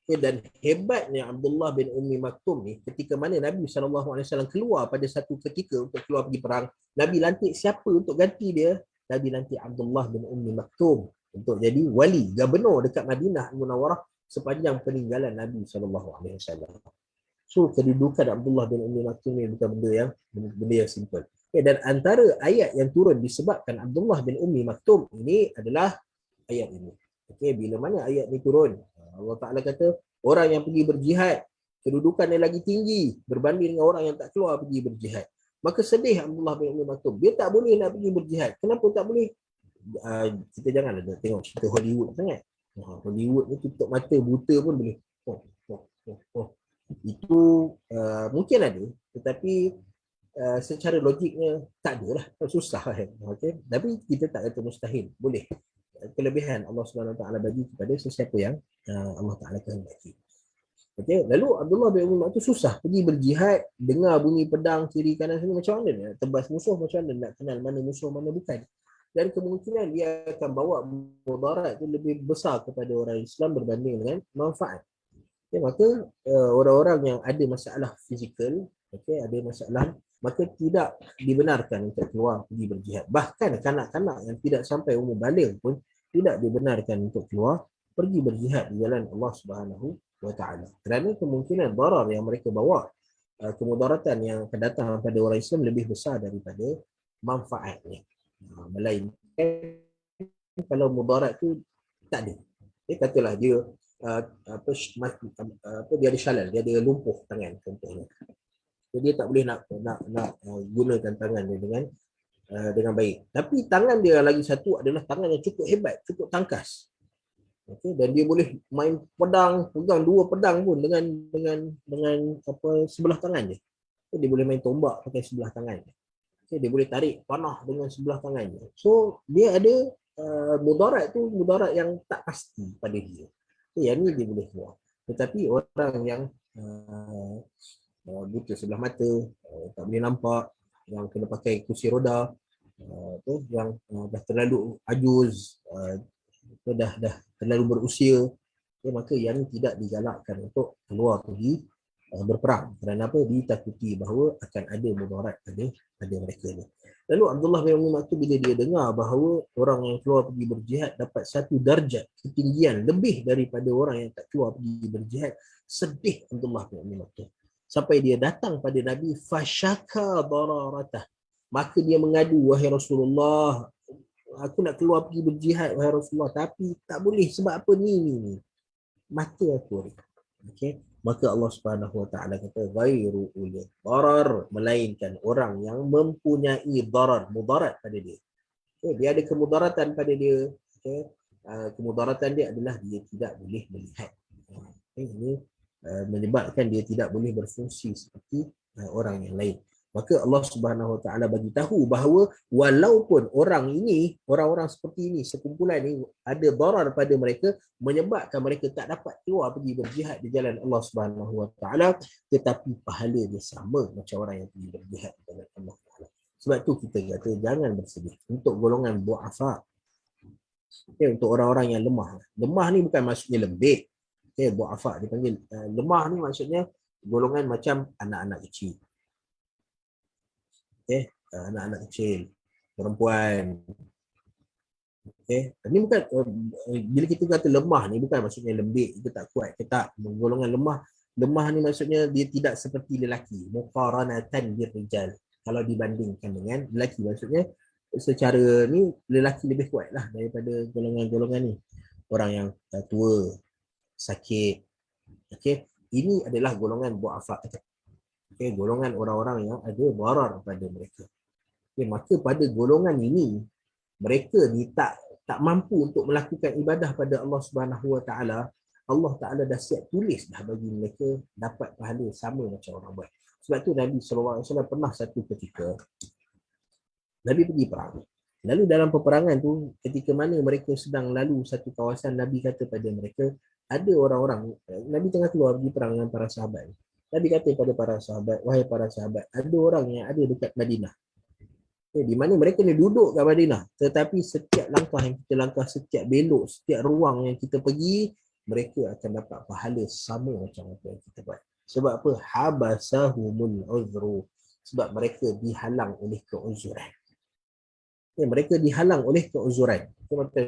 S1: Okay, dan hebatnya Abdullah bin Ummi Maktum ni, ketika mana Nabi SAW keluar pada satu ketika untuk keluar pergi perang, Nabi lantik siapa untuk ganti dia? Nabi lantik Abdullah bin Ummi Maktum untuk jadi wali, gubernur dekat Madinah Munawwarah sepanjang peninggalan Nabi SAW. So, kedudukan Abdullah bin Ummi Maktum ni bukan benda yang simple. Okay, dan antara ayat yang turun disebabkan Abdullah bin Ummi Maktum ini adalah ayat ini. Okay, bila mana ayat ini turun? Allah Ta'ala kata, orang yang pergi berjihad, kedudukannya lagi tinggi berbanding dengan orang yang tak keluar pergi berjihad. Maka sedih Abdullah bin Ummi Maktum. Dia tak boleh nak pergi berjihad. Kenapa tak boleh? Kita janganlah tengok cerita Hollywood sangat. Hollywood ni tutup mata buta pun boleh. Itu mungkin ada, tetapi secara logiknya tak ada lah, susah kan. Okay? Tapi kita tak kata mustahil, boleh. Kelebihan Allah SWT bagi kepada sesiapa yang Allah Ta'ala kehendaki. Okay? Lalu Abdullah bin Ummi Maktum susah pergi berjihad, dengar bunyi pedang kiri kanan sini, macam mana nak tebas musuh, macam mana nak kenal mana musuh mana bukan. Dan kemungkinan dia akan bawa mudarat itu lebih besar kepada orang Islam berbanding dengan manfaat. Okay, maka orang-orang yang ada masalah fizikal, okay, ada masalah, maka tidak dibenarkan untuk keluar pergi berjihad. Bahkan kanak-kanak yang tidak sampai umur baligh pun tidak dibenarkan untuk keluar pergi berjihad di jalan Allah Subhanahu wa Ta'ala. Kerana kemungkinan darar yang mereka bawa, kemudaratan yang akan datang pada orang Islam lebih besar daripada manfaatnya. Melainkan kalau mudarat tu tak ada. Katalah dia dia ada syalal, dia ada lumpuh tangan contohnya. Jadi dia tak boleh nak gunakan tangan dia dengan baik. Tapi tangan dia lagi satu adalah tangan yang cukup hebat, cukup tangkas. Okey, dan dia boleh main pedang, pegang dua pedang pun dengan apa sebelah tangan je. Dia boleh main tombak pakai sebelah tangan. Okay, dia boleh tarik panah dengan sebelah tangannya. So dia ada mudarat tu, mudarat yang tak pasti pada dia. Okay, yang ni dia boleh keluar. Tetapi orang yang buta sebelah mata, tak boleh nampak, yang kena pakai kursi roda, yang dah terlalu ajuz, dah terlalu berusia, maka yang tidak digalakkan untuk keluar pergi berperang. Kerana apa? Ditakuti bahawa akan ada mudarat pada mereka ni. Lalu Abdullah bin Umi Maktum bila dia dengar bahawa orang yang keluar pergi berjihad dapat satu darjat ketinggian lebih daripada orang yang tak keluar pergi berjihad, sedih Abdullah bin Umi Maktum. Sampai dia datang pada Nabi, fasyaka dararatah. Maka dia mengadu, wahai Rasulullah, aku nak keluar pergi berjihad, wahai Rasulullah, tapi tak boleh sebab apa ni. Mata aku. Okay. Maka Allah Subhanahu Wa Taala kata ghairu ulil darar, melainkan orang yang mempunyai darar, mudarat pada dia. Okay. Dia ada kemudaratan pada dia. Okay. Kemudaratan dia adalah dia tidak boleh melihat. Okay. Ini menyebabkan dia tidak boleh berfungsi seperti orang yang lain. Maka Allah Subhanahu Wa Taala bagi tahu bahawa walaupun orang-orang seperti ini, sekumpulan ini ada darar pada mereka, menyebabkan mereka tak dapat keluar pergi berjihad di jalan Allah Subhanahu Wa Taala, tetapi pahala dia sama macam orang yang pergi berjihad di jalan Allah Taala. Sebab tu kita kata jangan bersedih untuk golongan du'afa. Okay, untuk orang-orang yang lemah. Lemah ni bukan maksudnya lembik. Okay, du'afa dipanggil. Lemah ni maksudnya golongan macam anak-anak kecil. Anak-anak kecil, perempuan. Ini bukan bila kita kata lemah ni bukan maksudnya lembik, kita tak kuat, kita tak. Golongan lemah ni maksudnya dia tidak seperti lelaki, muqaranatan birrijal. Kalau dibandingkan dengan lelaki, maksudnya secara ni lelaki lebih kuat lah daripada golongan-golongan ni. Orang yang tua, sakit. Okey, ini adalah golongan du'afa. Okay, golongan orang-orang yang ada darar pada mereka. Okay, maka pada golongan ini, mereka ni tak mampu untuk melakukan ibadah pada Allah Subhanahu Wa Taala. Allah Taala dah siap tulis dah bagi mereka dapat pahala sama macam orang buat. Sebab tu Nabi SAW pernah satu ketika Nabi pergi perang. Lalu dalam peperangan tu, ketika mana mereka sedang lalu satu kawasan, Nabi kata pada mereka, ada orang-orang, Nabi tengah keluar pergi perang dengan para sahabat. Nabi kata kepada para sahabat, wahai para sahabat, ada orang yang ada dekat Madinah. Di mana mereka ni duduk kat Madinah. Tetapi setiap langkah yang kita langkah, setiap belok, setiap ruang yang kita pergi, mereka akan dapat pahala sama macam apa yang kita buat. Sebab apa? Habasahumul uzru. Sebab mereka dihalang oleh keuzuran. Mereka dihalang oleh keuzuran.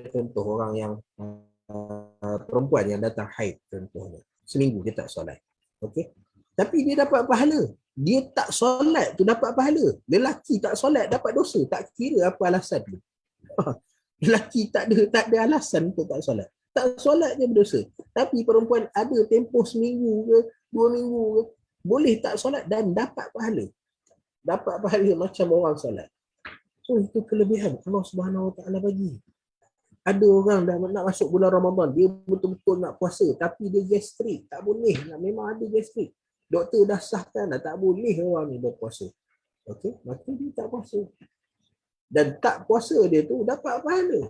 S1: Contoh orang yang perempuan yang datang haid contohnya. Seminggu dia tak solat. Okey? Tapi dia dapat pahala. Dia tak solat tu dapat pahala. Lelaki tak solat dapat dosa. Tak kira apa alasan dia. Lelaki tak ada alasan untuk tak solat. Tak solat dia berdosa. Tapi perempuan ada tempoh seminggu ke, 2 minggu ke, boleh tak solat dan dapat pahala. Dapat pahala macam orang solat. So itu kelebihan Allah Subhanahu Wa Taala bagi. Ada orang dah nak masuk bulan Ramadan, dia betul-betul nak puasa tapi dia gastrik, tak boleh. Memang ada gastrik. Doktor dah sahkan dah tak boleh orang ni berpuasa. Okey, maka dia tak puasa. Dan tak puasa dia tu dapat pahala.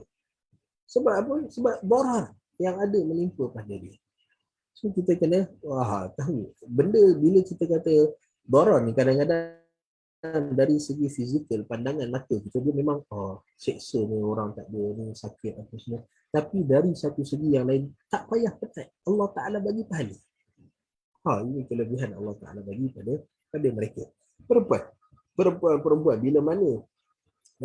S1: Sebab apa? Sebab darar yang ada menimpa pada dia. So kita kena tahu benda bila kita kata darar ni kadang-kadang dari segi fizikal, pandangan mata kita dia memang seksa ni orang tak ada ni sakit apa semua. Tapi dari satu segi yang lain tak payah petat. Allah Taala bagi pahala. Ini kelebihan Allah Ta'ala bagi pada mereka. Perempuan bila mana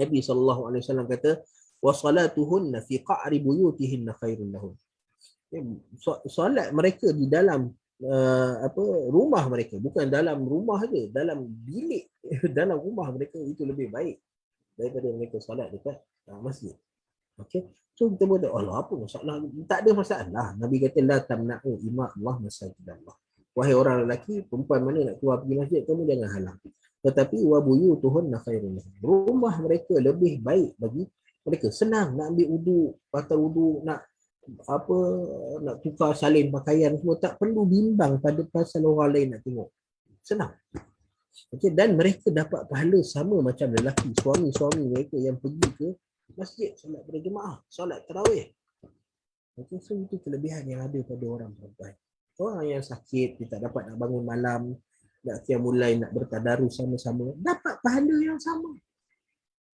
S1: Nabi SAW kata wasalatuhunna fi qa'ri buyutihinna khairun lahum. Solat mereka di dalam rumah mereka, bukan dalam rumah saja, dalam bilik dalam rumah mereka itu lebih baik daripada mereka solat dekat masjid. Okey. So kita buat Allah apa masalah? Tak ada masalah. Nabi kata la tamna'u ima Allah masajidallah. Wahai orang lelaki, perempuan mana nak keluar pergi masjid, kamu jangan halang. Tetapi wa buyutuhunna khairun lahum. Rumah mereka lebih baik bagi mereka. Senang nak ambil wuduk, batal wuduk, nak apa nak tukar salin pakaian semua, tak perlu bimbang pada pasal orang lain nak tengok. Senang. Okey, dan mereka dapat pahala sama macam lelaki, suami-suami mereka yang pergi ke masjid solat berjemaah, solat tarawih. Okey, so itu kelebihan yang ada pada orang perempuan. Orang yang sakit, dia tak dapat nak bangun malam, nak qiyamul nak bertadarus sama-sama, dapat pahala yang sama.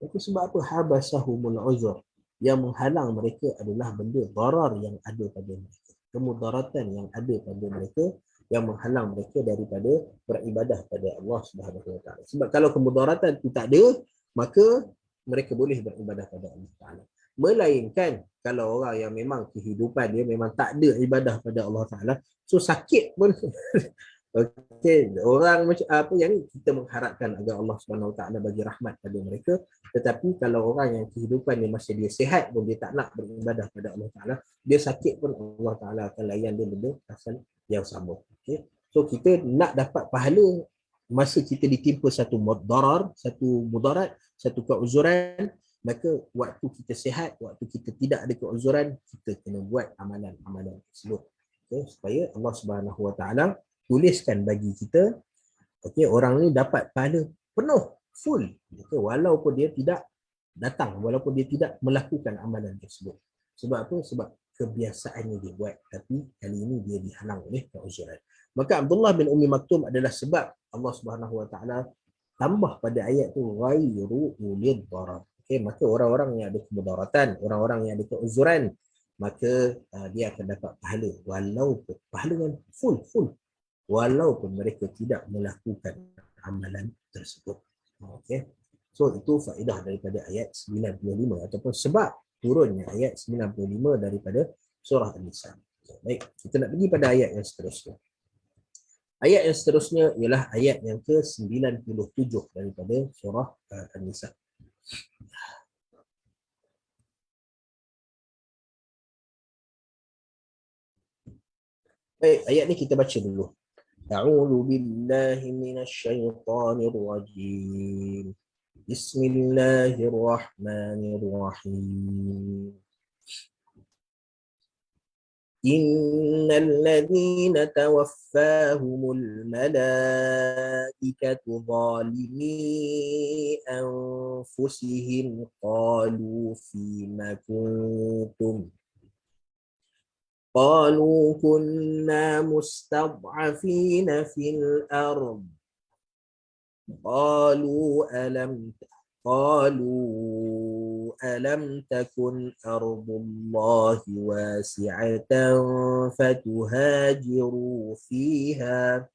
S1: Itu sebab apa? Habasahumul uzur. Yang menghalang mereka adalah benda darar yang ada pada mereka. Kemudaratan yang ada pada mereka yang menghalang mereka daripada beribadah pada Allah Subhanahu Wa Taala. Sebab kalau kemudaratan itu tak ada, maka mereka boleh beribadah pada Allah Taala. Melainkan kalau orang yang memang kehidupan dia memang tak ada ibadah pada Allah Taala, so sakit pun okey, orang macam apa yang kita mengharapkan agar Allah Subhanahu Wa Taala bagi rahmat pada mereka, tetapi kalau orang yang kehidupan dia masih dia sihat pun dia tak nak beribadah pada Allah Taala, dia sakit pun Allah Taala akan layan dia benda pasal yang sama. Okey. So kita nak dapat pahala masa kita ditimpa satu mudarat, satu keuzuran, maka waktu kita sihat, waktu kita tidak ada keuzuran, kita kena buat amalan-amalan tersebut. Okay, supaya Allah Subhanahu Wa Taala tuliskan bagi kita, okay, orang ni dapat pahala penuh, full, okay, walaupun dia tidak datang, walaupun dia tidak melakukan amalan tersebut. Sebab apa? Sebab kebiasaannya dia buat, tapi kali ini dia dihalang oleh keuzuran. Maka Abdullah bin Ummi Maktum adalah sebab Allah Subhanahu Wa Taala tambah pada ayat tu ghairu ulil darar. Okay, maka orang-orang yang ada kemudaratan, orang-orang yang ada keuzuran, maka dia akan dapat pahala, walaupun pahala yang full, walaupun mereka tidak melakukan amalan tersebut. Okey. So itu faedah daripada ayat 95 ataupun sebab turunnya ayat 95 daripada surah An-Nisa. Baik, kita nak pergi pada ayat yang seterusnya. Ayat yang seterusnya ialah ayat yang ke-97 daripada surah An-Nisa. Baik, ayat ni kita baca dulu. A'udzu billahi minasyaitonir rajim. Bismillahirrahmanirrahim. Innal ladzina tawaffahumul malaikatu zalimi anfusihim qalu fima kuntum قالوا كنا مستضعفين في الأرض قالوا ألم تكن أرض الله واسعة فتهاجروا فيها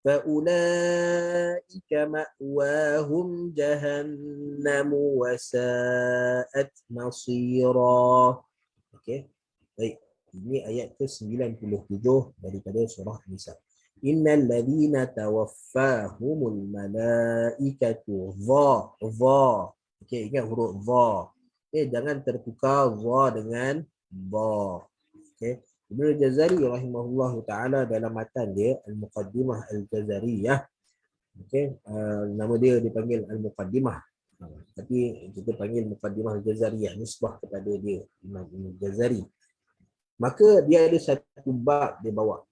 S1: فأولئك مأواهم جهنم وساءت مصيرا. Okay. Baik. Ini ayat ke-97 daripada surah Nisa. Innal ladzina tawaffahumul malaikatu dha. Okey, ingat huruf dha. Okey, jangan tertukar dha dengan ba. Okey. Ibnu Jazari rahimahullahu taala dalam matan dia Al-Muqaddimah Al-Jazariyah. Okey, nama dia dipanggil Al-Muqaddimah. Tapi kita panggil Muqaddimah Al-Jazariyah, nisbah kepada dia Imam Al-Jazari. Maka dia ada satu bab dia bawa.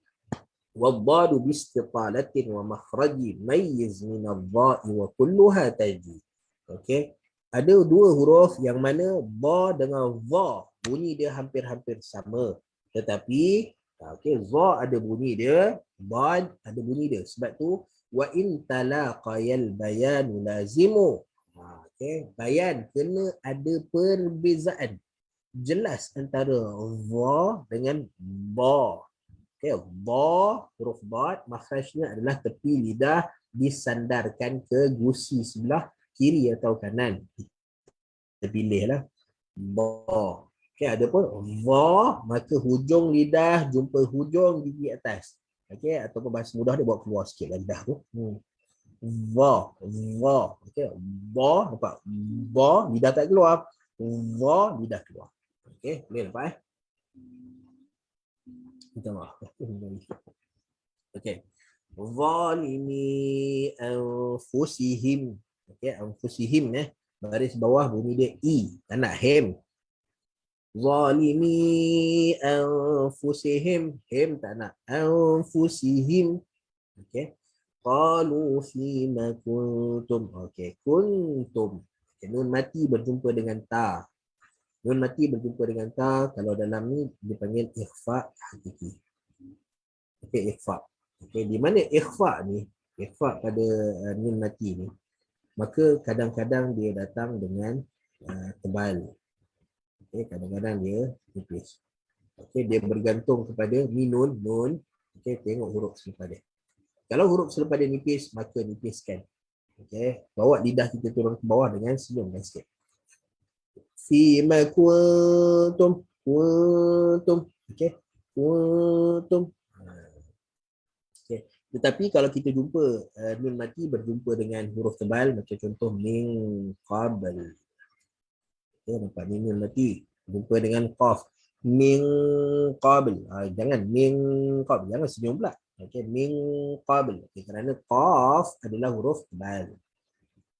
S1: Wadadu bistiqalatin wa makhraji mayyiz min adh-dha'i wa kulluha taji. Okey. Ada dua huruf yang mana ba dengan dha bunyi dia hampir-hampir sama. Tetapi okey, dha ada bunyi dia, ba ada bunyi dia. Sebab tu wa in talaqayal bayanu lazimu. Okey, bayan kena ada perbezaan jelas antara dha dengan ba. Okey, ba, huruf ba, makhrajnya adalah tepi lidah disandarkan ke gusi sebelah kiri atau kanan. Kita pilihlah ba. Okey, adapun dha, maka hujung lidah jumpa hujung gigi atas. Okey, ataupun bahasa mudah dia bawa keluar sikit lidah tu. Dha. Okey, ba, nampak? Ba, lidah tak keluar. Dha, lidah keluar. Okey, boleh nampak Minta maaf. Okey. Zalimi anfusihim. Okey, anfusihim baris bawah bunyi dia i, tak nak hem. zalimi anfusihim, him tak nak, anfusihim. Okey. Qalu fima kuntum. Okey, kuntum. Okay, nun mati berjumpa dengan ta. Nun mati berjumpa dengan ta, kalau dalam ni dipanggil ikhfa hakiki. Okey, ikhfa. Okey, di mana ikhfa ni? Ikhfa pada nun mati ni. Maka kadang-kadang dia datang dengan tebal. Okey, kadang-kadang dia tipis. Okey, dia bergantung kepada minun, nun. Okey, tengok huruf selepas dia. Kalau huruf selepas dia nipis, maka nipiskan. Okey, bawa lidah kita turun ke bawah dengan senyumkan sikit. Fima kuntum, kuntum. Okey, kuntum. Okay. Tetapi kalau kita jumpa nun mati berjumpa dengan huruf tebal, macam contoh min qabl. Okay, nampak ni nun mati jumpa dengan qaf. Min qabl. Jangan min qabl, jangan senyum pula. Okey, min qabl. Okay, kerana qaf adalah huruf tebal.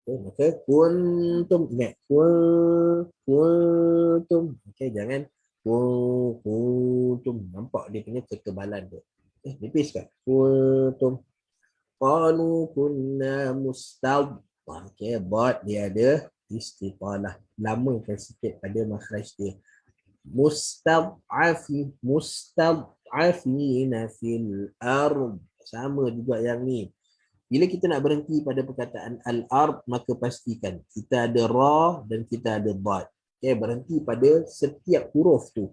S1: Okay, maka kuntum, ingat kuntum. Okey, jangan kuntum. Nampak dia punya ketebalan dia. Nipis kan? Kuntum. Qalu kunna mustad. Okey, bot dia ada istiqalah. Lamakan sikit pada makhraj dia. Mustad'afina fil ard. Sama juga yang ni. Bila kita nak berhenti pada perkataan al-ard, maka pastikan kita ada ra dan kita ada dad. Okey, berhenti pada setiap huruf tu.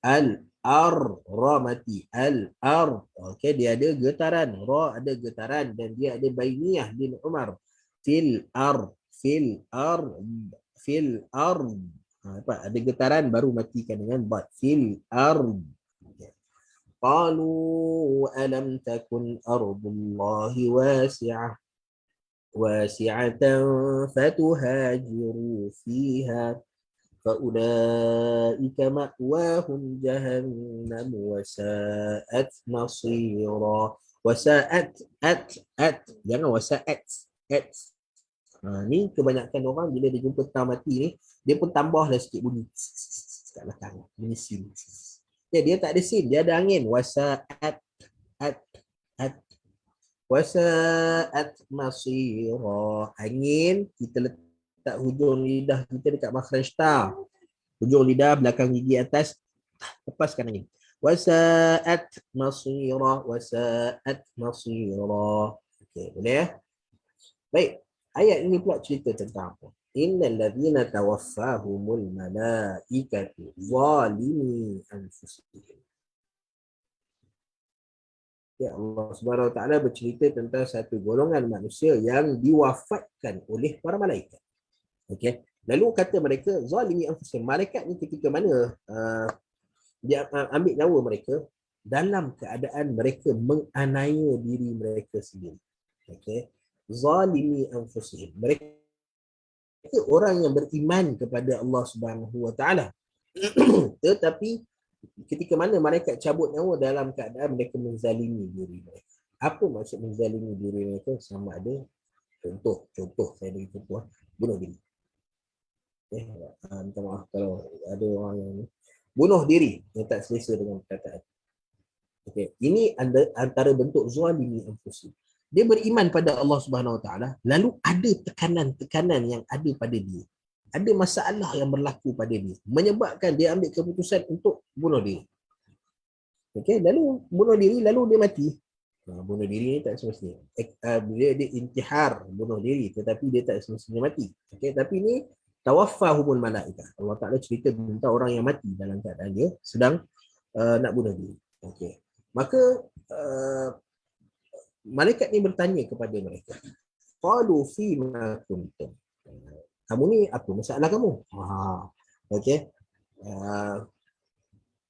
S1: Al-ar, ra mati. Al-ar. Okey, dia ada getaran. Ra ada getaran dan dia ada bainiyah bin Umar. Fil ar, fil ar, fil ar. Apa? Ada getaran baru matikan dengan bad. Fil ar. Qalu alam takun ardullahi wasi'ah wasi'atan fatuhajiru fiha. فَأُولَٰئِكَ مَأْوَاهُمْ جَهَنَّمُ وَسَاءَتْ مَصِيرًا. وَسَاءَتْ jangan وَسَاءَتْ ni kebanyakan orang bila dia jumpa ta mati ni, dia pun tambahlah sikit bunyi kat belakang, bunyi sin. Dia tak ada sin, dia ada angin. وَسَاءَتْ وَسَاءَتْ مَصِيرًا. Angin, kita letak hujung lidah kita dekat makhraj ta. Hujung lidah, belakang gigi atas, lepaskan angin. Wasa'at masira, wasa'at masira. Okey, boleh ya? Baik, ayat ini pula cerita tentang apa? Innal ladzina tawaffahumul malaikatu zalimi anfusihim. Ya, Allah Subhanahu Wa Taala bercerita tentang satu golongan manusia yang diwafatkan oleh para malaikat. Okey. Lalu kata mereka zalimi anfusihim. Malaikat ni ketika mana dia ambil nyawa mereka dalam keadaan mereka menganiaya diri mereka sendiri. Okey. Zalimi anfusihim. Mereka orang yang beriman kepada Allah Subhanahu Wa Taala. Tetapi ketika mana malaikat cabut nyawa dalam keadaan mereka menzalimi diri mereka. Apa maksud menzalimi diri mereka? Sama ada contoh saya bagi contoh, bunuh diri. Minta maaf kalau ada orang yang bunuh diri yang tak selesa dengan perkataan. Okey, ini antara bentuk zalimi anfusih. Dia beriman pada Allah Subhanahu Wa Taala, lalu ada tekanan-tekanan yang ada pada dia. Ada masalah yang berlaku pada dia menyebabkan dia ambil keputusan untuk bunuh diri. Okey, lalu bunuh diri, lalu dia mati. Bunuh diri ni tak semestinya. Dia intihar, bunuh diri, tetapi dia tak semestinya mati. Okey, tapi ni tawaffahumul malaikah. Allah Taala cerita tentang orang yang mati dalam keadaan dia sedang nak bunuh diri. Okey. Maka malaikat ni bertanya kepada mereka. Qalu fima kuntum. Kamu ni apa masalah kamu? Okey.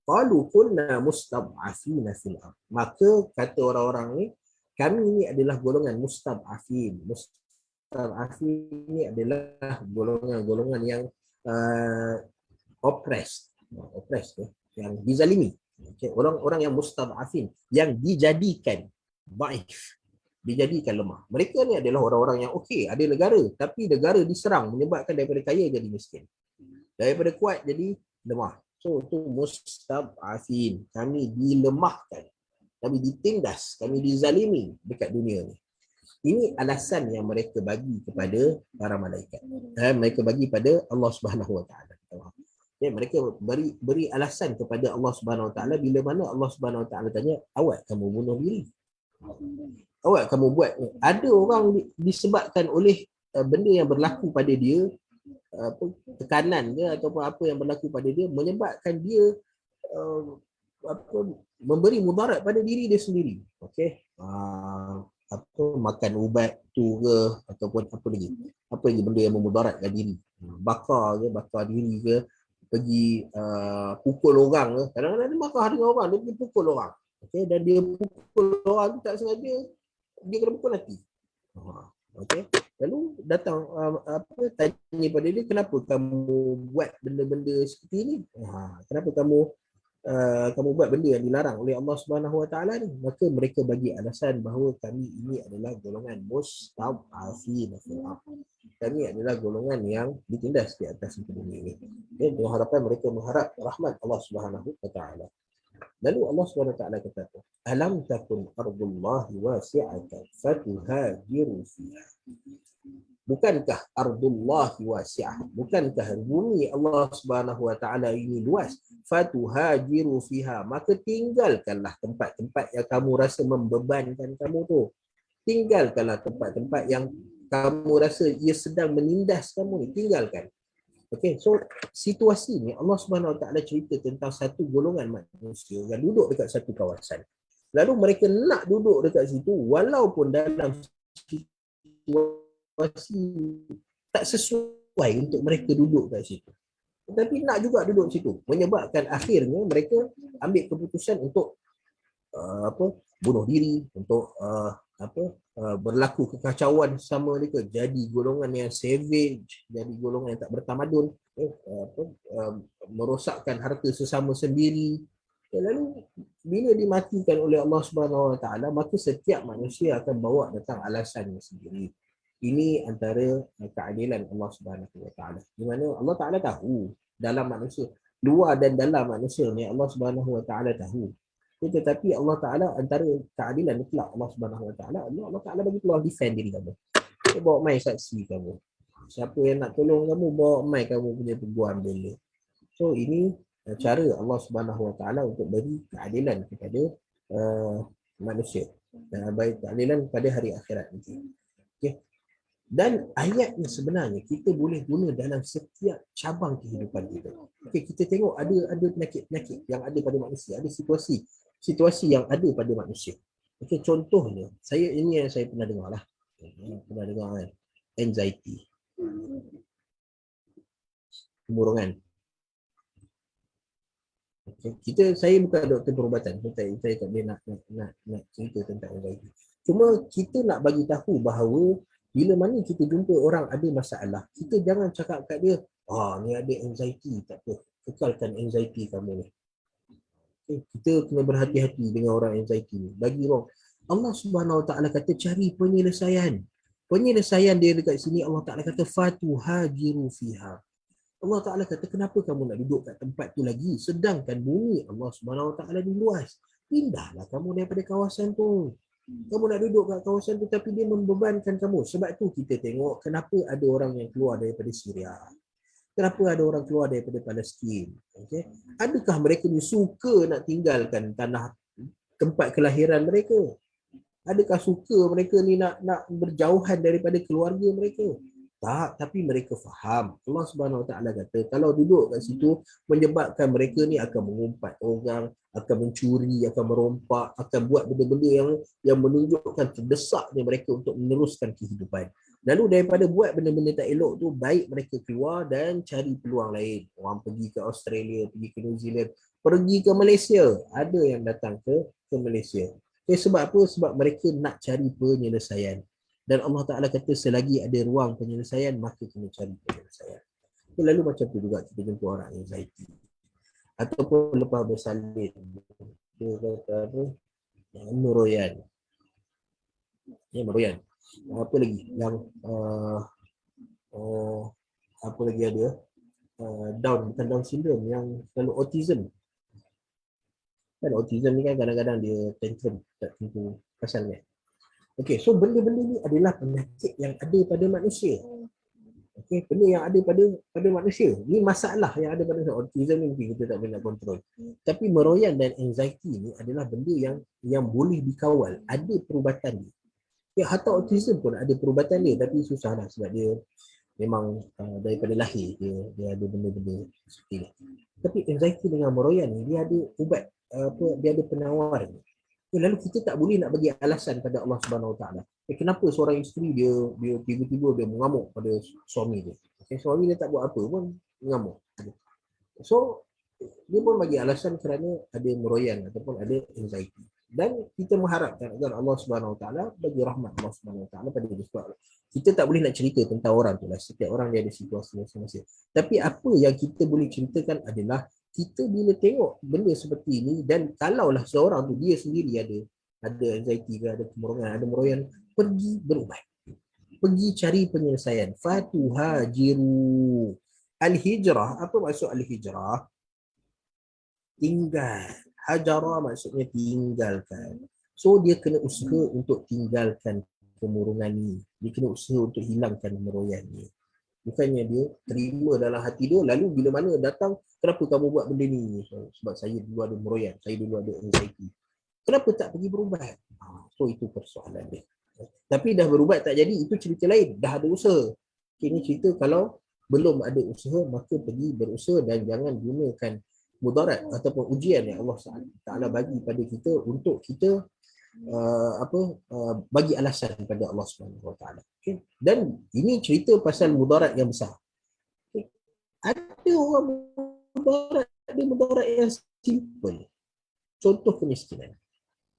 S1: Qalu kunna mustad'afina fil ard. Maka kata orang-orang ni, kami ni adalah golongan mustad'afin. Mustad'afin ni adalah golongan-golongan yang oppressed, yang dizalimi. Okay. Orang-orang yang mustad'afin, yang dijadikan dhaif, dijadikan lemah. Mereka ni adalah orang-orang yang okey, ada negara, tapi negara diserang menyebabkan daripada kaya jadi miskin. Daripada kuat jadi lemah. So itu mustad'afin, kami dilemahkan, kami ditindas, kami dizalimi dekat dunia ni. Ini alasan yang mereka bagi kepada para malaikat. Mereka bagi pada Allah Subhanahu Wa Taala. Okay, mereka beri alasan kepada Allah Subhanahu Wa Taala bila mana Allah Subhanahu Wa Taala tanya, awak kamu bunuh diri? Awak kamu buat ni? Ada orang disebabkan oleh benda yang berlaku pada dia, tekanan dia ataupun apa yang berlaku pada dia menyebabkan dia memberi mudarat pada diri dia sendiri. Okey. Makan ubat tu ke ataupun apa lagi benda yang memudaratkan diri, bakar diri ke, pergi pukul orang ke. Kadang-kadang dia bakar dengan orang, dia pergi pukul orang. Okey, dan dia pukul orang tu tak sengaja, dia kena pukul mati. Okey, lalu datang tanya pada dia, kenapa kamu buat benda-benda seperti ini? Kenapa kamu buat benda yang dilarang oleh Allah Subhanahu Wa Taala ni? Maka mereka bagi alasan bahawa kami ini adalah golongan mustad'afin fil ardh. Kami adalah golongan yang ditindas di atas muka bumi ini. Dengan harapan mereka mengharap rahmat Allah Subhanahu Wa Taala. Lalu Allah Subhanahu Wa Taala kata, alam takun ardullahi wasi'atan fatuhajiru fiha. Bukankah ardullahi wasi'ah, bukankah bumi Allah Subhanahu Wa Taala ini luas, fatuhajiru fiha, maka tinggalkanlah tempat-tempat yang kamu rasa membebankan kamu tu. Tinggalkanlah tempat-tempat yang kamu rasa ia sedang menindas kamu ni, tinggalkan. Okey, so situasi ni Allah Subhanahu Wa Taala cerita tentang satu golongan manusia yang duduk dekat satu kawasan. Lalu mereka nak duduk dekat situ walaupun dalam situasi tak sesuai untuk mereka duduk kat situ. Tetapi nak juga duduk situ, menyebabkan akhirnya mereka ambil keputusan untuk bunuh diri, untuk berlaku kekacauan sama mereka, jadi golongan yang savage, jadi golongan yang tak bertamadun, merosakkan harta sesama sendiri. Lalu bila dimatikan oleh Allah Subhanahu Wa Taala, maka setiap manusia akan bawa datang alasannya sendiri. Ini antara keadilan Allah Subhanahu Wa Taala, di mana Allah Taala tahu dalam manusia, luar dan dalam manusia ni Allah Subhanahu Wa Taala tahu. Tetapi Allah Taala antara keadilan kelak Allah Subhanahu Wa Taala, Allah Taala bagi peluang defend diri kamu. Dia bawa mai saksi kamu. Siapa yang nak tolong kamu, bawa mai kamu punya peguam bela. So ini cara Allah Subhanahu Wa Taala untuk beri keadilan kepada manusia, dan bagi keadilan pada hari akhirat nanti. Okey. Dan ayat ni sebenarnya kita boleh guna dalam setiap cabang kehidupan kita. Okey, kita tengok ada penyakit-penyakit yang ada pada manusia, ada situasi yang ada pada manusia. Okey, contohnya, ini yang saya pernah dengar lah. Pernah dengar kan? Anxiety. Kemurungan. Okay. Saya bukan doktor perubatan, saya tak boleh nak cerita tentang anxiety. Cuma kita nak bagi tahu bahawa bila mana kita jumpa orang ada masalah, kita jangan cakap kat dia, ni ada anxiety, tak apa, kekalkan anxiety kamu ni. Okay. Kita kena berhati-hati dengan orang anxiety ni. Bagi wrong. Allah Subhanahu Wa Taala kata cari penyelesaian. Penyelesaian dia dekat sini Allah Taala kata fatuhajiru fiha. Allah Ta'ala kata, kenapa kamu nak duduk kat tempat tu lagi? Sedangkan bumi Allah Subhanahu Wa Taala ni luas. Pindahlah kamu daripada kawasan tu. Kamu nak duduk kat kawasan tu tapi dia membebankan kamu. Sebab tu kita tengok kenapa ada orang yang keluar daripada Syria. Kenapa ada orang keluar daripada Palestin. Okay? Adakah mereka ni suka nak tinggalkan tanah tempat kelahiran mereka? Adakah suka mereka ni nak berjauhan daripada keluarga mereka? Tak, tapi mereka faham. Allah Subhanahu Wa Taala kata kalau duduk kat situ menyebabkan mereka ni akan mengumpat orang, akan mencuri, akan merompak, akan buat benda-benda yang menunjukkan terdesaknya mereka untuk meneruskan kehidupan. Lalu daripada buat benda-benda tak elok tu, baik mereka keluar dan cari peluang lain. Orang pergi ke Australia, pergi ke New Zealand, pergi ke Malaysia. Ada yang datang ke Malaysia. Sebab apa? Sebab mereka nak cari penyelesaian. Dan Allah Ta'ala kata selagi ada ruang penyelesaian, maka kena cari penyelesaian. Lalu macam tu juga kita jumpa orang anxiety. Ataupun lepas bersalin, dia kata apa? Meroyan. Meroyan. Apa lagi? Yang apa lagi ada? bukan Down syndrome, yang selalu autism. Kan autism ni kan kadang-kadang dia tantrum tak tentu pasalnya. Okey, so benda-benda ni adalah penyakit yang ada pada manusia. Okey, benda yang ada pada manusia. Ni masalah yang ada pada manusia. Autism ni mungkin kita tak boleh nak kontrol. Tapi meroyan dan anxiety ni adalah benda yang boleh dikawal. Ada perubatan dia. Ya, hatta autism pun ada perubatan dia, tapi susah lah sebab dia memang daripada lahir dia ada benda-benda seperti ni. Tapi anxiety dengan meroyan ni dia ada ubat, dia ada penawar. Lalu kita tak boleh nak bagi alasan pada Allah Subhanahu Wa Taala. Kenapa seorang isteri dia tiba-tiba dia mengamuk pada suami dia. Suami dia tak buat apa pun mengamuk. So dia pun bagi alasan kerana ada meroyan ataupun ada anxiety. Dan kita mengharapkan agar Allah Subhanahu Wa Taala bagi rahmat Allah Subhanahu Wa Taala pada dia. Sebab kita tak boleh nak cerita tentang orang tu lah. Setiap orang dia ada situasi masing-masing. Tapi apa yang kita boleh ceritakan adalah kita bila tengok benda seperti ini, dan kalaulah seorang tu dia sendiri ada anxiety ke, ada meroyan, pergi berubat. Pergi cari penyelesaian. Fatuhajiru. Al-hijrah, apa maksud al-hijrah? Tinggal. Hajara maksudnya tinggalkan. So dia kena usaha untuk tinggalkan kemurungan ni. Dia kena usaha untuk hilangkan meroyan ni. Bukannya dia terima dalam hati dia, lalu bila mana datang, kenapa kamu buat benda ni? Sebab saya dulu ada meroyan, saya dulu ada anxiety. Kenapa tak pergi berubat? So itu persoalan dia. Tapi dah berubat tak jadi, itu cerita lain. Dah ada usaha. Ini cerita kalau belum ada usaha, maka pergi berusaha dan jangan gunakan mudarat ataupun ujian yang Allah Taala bagi pada kita untuk kita bagi alasan kepada Allah Subhanahu Wa Taala. Okay? Dan ini cerita pasal mudarat yang besar. Okay? Ada orang mudarat yang simple. Contoh kemiskinan.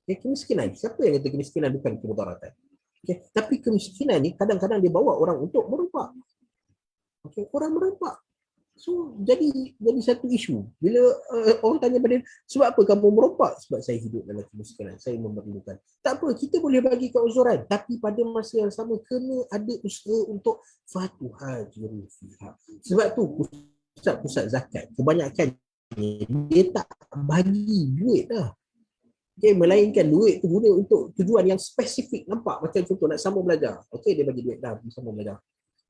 S1: Okay? Kemiskinan. Siapa yang kata kemiskinan bukan kemudaratan? Okay? Tapi kemiskinan ni kadang-kadang dia bawa orang untuk merompak. Okay? Orang merompak. So jadi satu isu. Bila orang tanya pada dia, sebab apa kamu merompak? Sebab saya hidup dalam kemiskinan, saya memerlukan. Tak apa, kita boleh bagi keuzuran, tapi pada masa yang sama kena ada usaha untuk fatuhajiru fiha. Sebab tu pusat-pusat zakat kebanyakan dia tak bagi duit dah. Okay, melainkan duit tu guna untuk tujuan yang spesifik. Nampak macam contoh nak sambung belajar. Okey, dia bagi duit dah sambung belajar.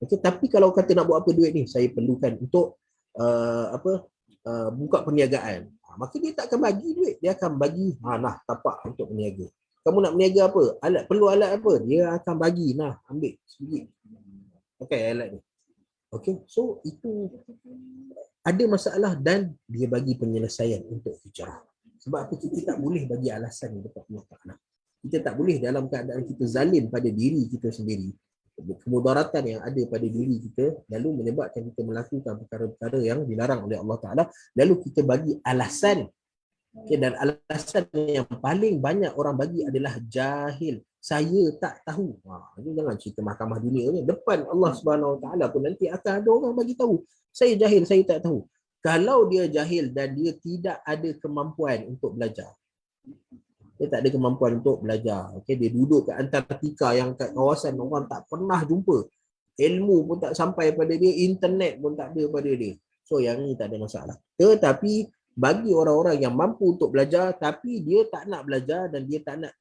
S1: Okay, tapi kalau kata nak buat apa duit ni, saya perlukan untuk buka perniagaan. Maka dia tak akan bagi duit, dia akan bagi nah tapak untuk berniaga. Kamu nak berniaga apa? Perlu alat apa? Dia akan bagi, nah ambil sedikit. Pakai alat ni. Okay, so itu ada masalah dan dia bagi penyelesaian untuk hijrah. Sebab apa kita tak boleh bagi alasan dekat Allah Ta'ala. Kita tak boleh dalam keadaan kita zalim pada diri kita sendiri, kemudaratan yang ada pada diri kita, lalu menyebabkan kita melakukan perkara-perkara yang dilarang oleh Allah Ta'ala, lalu kita bagi alasan. Okay, dan alasan yang paling banyak orang bagi adalah jahil. Saya tak tahu. Ini jangan cerita mahkamah dunia ni. Depan Allah Subhanahu Wa Ta'ala pun nanti akan ada orang bagi tahu. Saya jahil, saya tak tahu. Kalau dia jahil dan dia tidak ada kemampuan untuk belajar, dia tak ada kemampuan untuk belajar. Okay, dia duduk kat Antartika yang kat kawasan orang tak pernah jumpa. Ilmu pun tak sampai pada dia, internet pun tak ada pada dia. So yang ni tak ada masalah. Tetapi bagi orang-orang yang mampu untuk belajar tapi dia tak nak belajar dan dia tak nak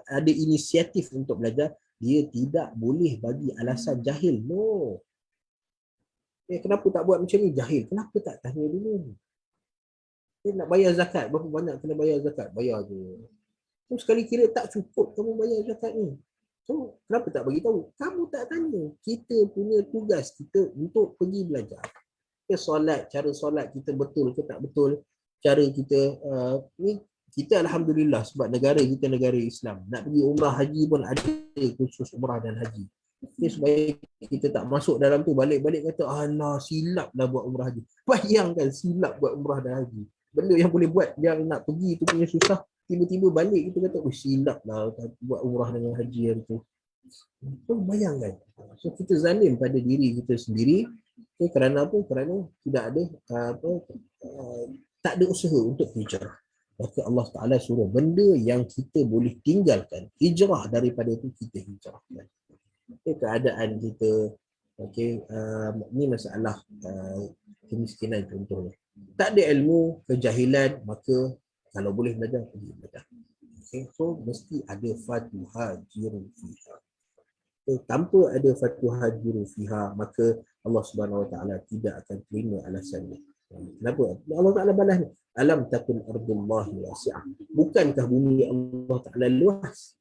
S1: ada inisiatif untuk belajar, dia tidak boleh bagi alasan jahil. No. Kenapa tak buat macam ni? Jahil. Kenapa tak tanya dulu? Dia nak bayar zakat. Berapa banyak kena bayar zakat? Bayar je. So, sekali kira tak cukup kamu bayar zakat ni. So, kenapa tak bagi tahu? Kamu tak tanya. Kita punya tugas kita untuk pergi belajar. Solat, cara solat kita betul ke tak betul. Cara kita, ni kita Alhamdulillah sebab negara kita negara Islam. Nak pergi umrah haji pun ada khusus umrah dan haji. Supaya kita tak masuk dalam tu, balik-balik kata, alah silap lah buat umrah haji. Bayangkan silap buat umrah dan haji. Benda yang boleh buat yang nak pergi tu punya susah. Tiba-tiba balik kita kata, silap lah buat umrah dengan haji hari tu. So bayangkan. So kita zalim pada diri kita sendiri. Okay, kerana apa? Kerana tidak ada tak ada usaha untuk hijrah. Maka Allah Ta'ala suruh benda yang kita boleh tinggalkan. Hijrah daripada itu kita hijrahkan. Okay, keadaan kita Okey, ni masalah kemiskinan contohnya. Tak ada ilmu, kejahilan, maka kalau boleh belajar, pergi belajar. Okay, so mesti ada fatuha jiru fiha. So, tanpa ada fatuha jiru fiha, maka Allah Subhanahu Wa Taala tidak akan terima alasannya. Kenapa? Allah Taala balas ni. Alam takun ardullahi wasi'ah. Bukankah bumi Allah Taala luas?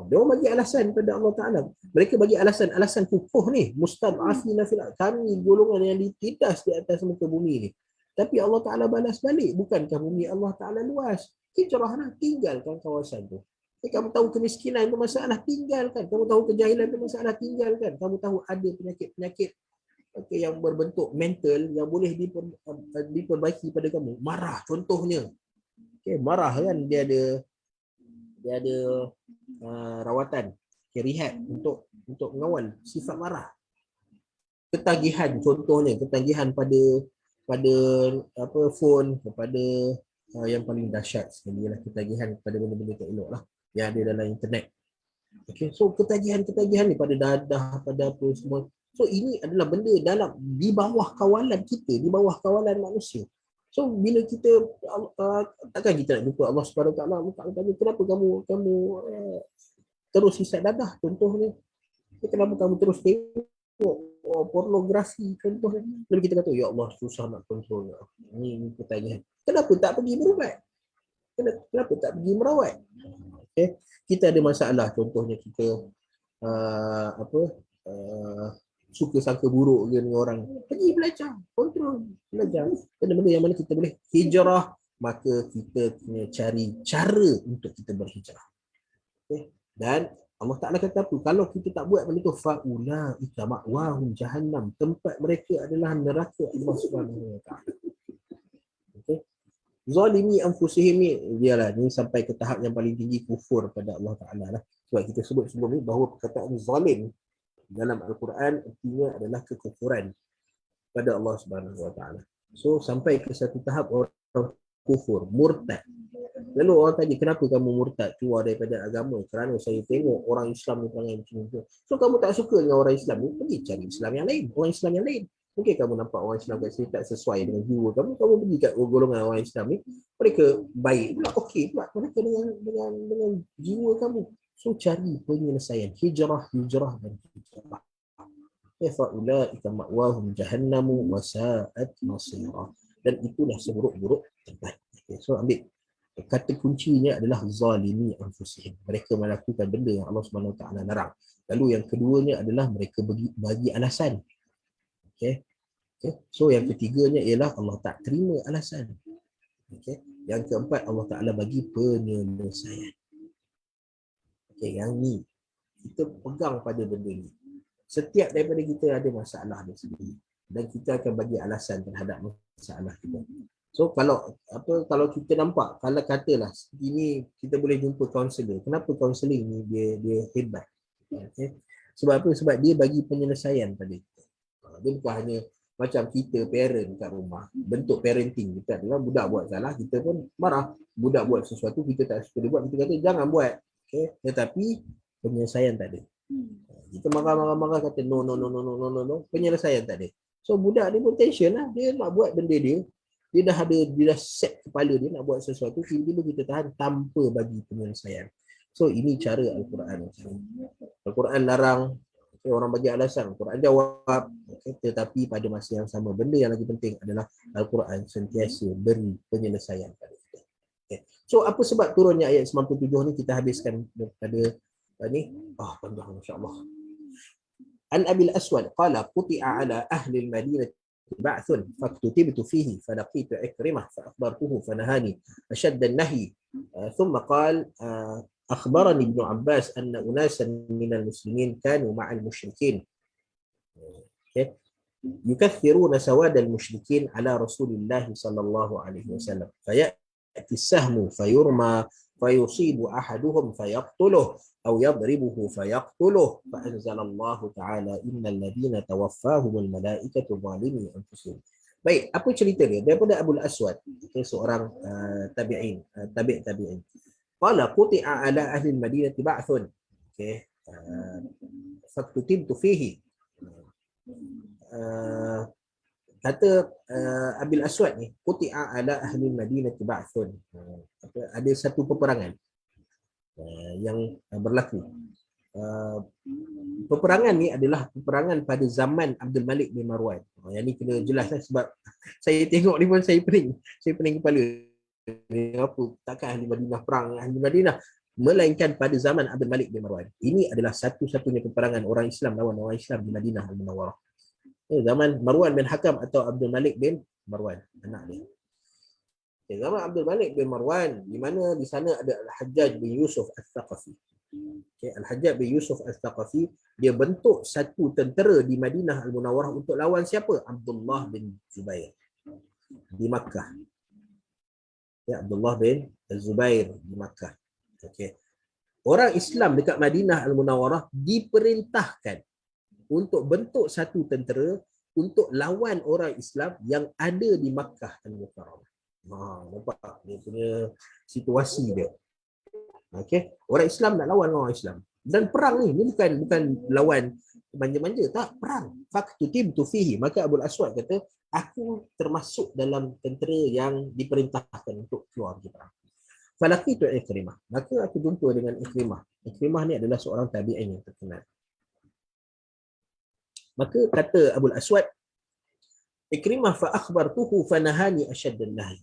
S1: Dia orang bagi alasan pada Allah Taala. Mereka bagi alasan kukuh ni, mustad'afina fil kami golongan yang ditindas di atas muka bumi ni. Tapi Allah Taala balas balik, bukankah bumi Allah Taala luas? Hijrahlah, tinggalkan kawasan tu. Kamu tahu kemiskinan itu masalah, tinggalkan. Kamu tahu kejahilan itu masalah, tinggalkan. Kamu tahu ada penyakit-penyakit yang berbentuk mental yang boleh diperbaiki pada kamu. Marah contohnya. Marah kan, dia ada rawatan, rehab untuk mengawal sifat marah. Ketagihan contohnya, ketagihan pada phone, kepada yang paling dahsyat sekali lah ketagihan pada benda-benda tak elok lah yang ada dalam internet. Okay, so ketagihan ni pada dadah, pada apa semua. So ini adalah benda di bawah kawalan kita, di bawah kawalan manusia. So bila kita takkan kita nak jumpa Allah Subhanahu Wa Taala, tanya kenapa kamu terus hisap dadah contohnya. Kenapa kamu terus tengok pornografi contohnya. Lalu kita kata, ya Allah susah nak kontrol. Ini ketagihan. Kenapa tak pergi berubat? Kenapa tak pergi merawat? Okay. Kita ada masalah, contohnya kita suka sangka buruk dengan orang. Pergi belajar, kontrol, belajar. Benda-benda yang mana kita boleh hijrah, maka kita kena cari cara untuk kita berhijrah. Okay. Dan Allah Ta'ala kata apa? Kalau kita tak buat benda tu, fa'ulaika ma'wahum jahannam. Tempat mereka adalah neraka Allah Subhanahu Wa Ta'ala. Okay. Zalimi anfusihim ni, dialah ni sampai ke tahap yang paling tinggi, kufur pada Allah Ta'ala lah. Sebab kita sebut sebelum ni bahawa perkataan zalim dalam Al-Quran artinya adalah kekufuran pada Allah Subhanahu Wa Ta'ala. So sampai ke satu tahap orang kufur, murtad. Lalu orang tanya, kenapa kamu murtad, keluar daripada agama? Kerana saya tengok orang Islam ni perangai macam tu. So kamu tak suka dengan orang Islam ni, pergi cari Islam yang lain, orang Islam yang lain. Mungkin kamu nampak orang Islam kat sini tak sesuai dengan jiwa kamu pergi kat golongan orang Islam ni, mereka baik pula, okey pula mereka dengan jiwa kamu. So cari penyelesaian, hijrah dan hijrah. Fa'ulaika ma'wahum jahannamu wa sa'at masira. Dan itulah seburuk-buruk tempat. Okay, so ambil kata kuncinya adalah zalimi anfusihim. Mereka melakukan benda yang Allah Subhanahu Wa Taala larang. Lalu yang keduanya adalah mereka bagi alasan. Okay. So yang ketiganya ialah Allah tak terima alasan. Okay. Yang keempat, Allah Ta'ala bagi penyelesaian. Okay, yang ni kita pegang pada benda ni. Setiap daripada kita ada masalah dia sendiri, dan kita akan bagi alasan terhadap masalah kita. So kalau kita nampak, kalau katalah ini kita boleh jumpa kaunselor. Kenapa kaunseling ni dia hebat? Okay. Sebab apa? Sebab dia bagi penyelesaian pada kita. Dia bukan hanya macam kita parent kat rumah, bentuk parenting kita adalah budak buat salah, kita pun marah. Budak buat sesuatu kita tak suka dia buat, kita kata jangan buat. Okay. Tetapi penyelesaian tak ada. Kita marah-marah kata no, penyelesaian tak ada. So budak dia pun tension lah, dia nak buat benda dia dah set kepala dia nak buat sesuatu, tiba-tiba kita tahan tanpa bagi penyelesaian. So ini cara Al-Quran. Al-Quran larang, okay, orang bagi alasan, Al-Quran jawab, okay, tetapi pada masa yang sama, benda yang lagi penting adalah Al-Quran sentiasa beri penyelesaian pada kita. Okay. So apa sebab turunnya ayat 97 ni, kita habiskan pada ni. Panjang, masya-Allah. An Abil Aswad qala quti'a ala ahli al-Madinah بعث فاكتتبت فيه فلقيت عكرمة فأخبرته فنهاني أشد النهي ثم قال أخبرني ابن عباس أن أناسا من المسلمين كانوا مع المشركين يكثرون سواد المشركين على رسول الله صلى الله عليه وسلم فيأتي السهم فيرمى فيصيب أحدهم فيقتله أو يضربه فيقتله فأنزل الله تعالى إن الذين توفاهم الملائكة ظالمي أنفسهم. Baik, apa cerita dia? Daripada Abul Aswad, seorang tabi'in. Qala quti'a ala ahli al-Madinah ba'thun. Faktutibtu fihi. kata Abil Aswad ni, quti'a ala ahli Madinah ba'thun. Ada satu peperangan yang berlaku. Peperangan ni adalah peperangan pada zaman Abdul Malik bin Marwan. Yang ni kena jelas sebab saya tengok ni pun saya pening kepala. Apa takkan ahli Madinah perang ahli Madinah, melainkan pada zaman Abdul Malik bin Marwan. Ini adalah satu-satunya peperangan orang Islam lawan orang Islam di Madinah Al-Munawwarah. Zaman Marwan bin Hakam atau Abdul Malik bin Marwan, anak dia. Zaman Abdul Malik bin Marwan, di mana di sana ada Al-Hajjaj bin Yusuf Al-Thaqafi. Al-Hajjaj bin Yusuf Al-Thaqafi, dia bentuk satu tentera di Madinah Al-Munawwarah untuk lawan siapa? Abdullah bin Zubair di Makkah. Abdullah bin Zubair di Makkah. Orang Islam dekat Madinah Al-Munawwarah diperintahkan untuk bentuk satu tentera untuk lawan orang Islam yang ada di Makkah Al-Mukarramah. Nampak dia punya situasi dia. Orang Islam nak lawan orang Islam. Dan perang ni bukan lawan manja-manja, tak, perang. Faktutimtu fihi. Maka Abul Aswad kata, aku termasuk dalam tentera yang diperintahkan untuk keluar pergi perang. Falaqitu Ikrimah. Maka aku jumpa dengan Ikrimah. Ikrimah ni adalah seorang tabi'in yang terkenal. Maka kata Abul Aswad, Ikrimah fa akhbartuhu fanahani asyaddal nahy.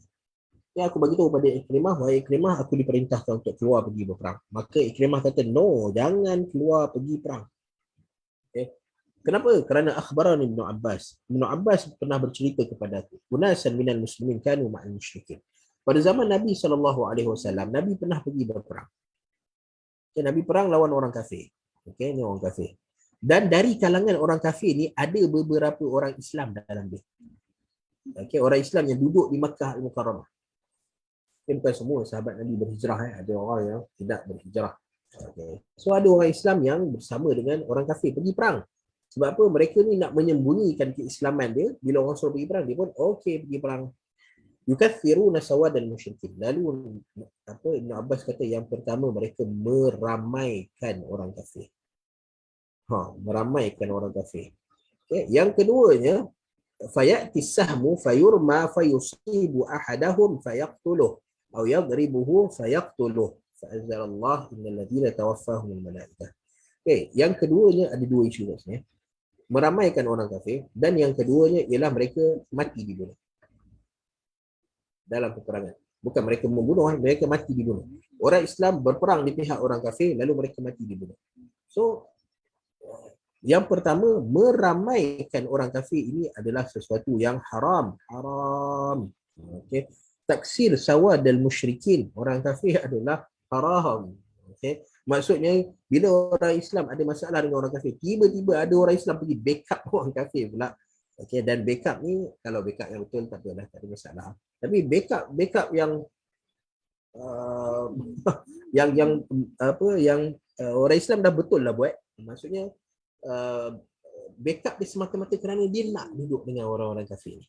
S1: Ya, aku bagi tahu pada Ikrimah, wahai Ikrimah, aku diperintahkan untuk keluar pergi berperang. Maka Ikrimah kata, no, jangan keluar pergi perang. Kenapa? Kerana akhbarani Ibn Abbas. Ibn Abbas pernah bercerita kepada aku, unasan minal muslimin kanu ma'al musyrikin. Pada zaman Nabi SAW, Nabi pernah pergi berperang. Nabi perang lawan orang kafir. Ini orang kafir. Dan dari kalangan orang kafir ni ada beberapa orang Islam dalam dia. Orang Islam yang duduk di Makkah Al-Mukarramah. Bukan semua sahabat Nabi berhijrah. Ada orang yang tidak berhijrah. So ada orang Islam yang bersama dengan orang kafir pergi perang. Sebab apa? Mereka ni nak menyembunyikan keislaman dia. Bila orang suruh pergi perang, dia pun pergi perang. Yukathiruna sawadan musyrikin. Lalu Ibn Abbas kata yang pertama mereka meramaikan orang kafir. Meramaikan orang kafir. Yang keduanya, fayati sahmu fayurma fayusibu ahadahum fayaqtuluh atau yadribuhu fayaqtuluh fa'azzalallah innal ladzina tawaffahumul malaikah. Yang keduanya ada dua isu sebenarnya. Meramaikan orang kafir, dan yang keduanya ialah mereka mati dibunuh dalam peperangan. Bukan mereka membunuh, mereka mati dibunuh. Orang Islam berperang di pihak orang kafir, lalu mereka mati dibunuh. So yang pertama, meramaikan orang kafir ini adalah sesuatu yang haram. Taksir sawadal musyrikin, orang kafir adalah haram. Maksudnya bila orang Islam ada masalah dengan orang kafir, tiba-tiba ada orang Islam pergi backup orang kafir pula. Dan backup ni, kalau backup yang betul tak ada masalah. Tapi backup yang orang Islam dah betul lah buat. Maksudnya backup dia semata-mata kerana dia nak duduk dengan orang-orang kafir ni.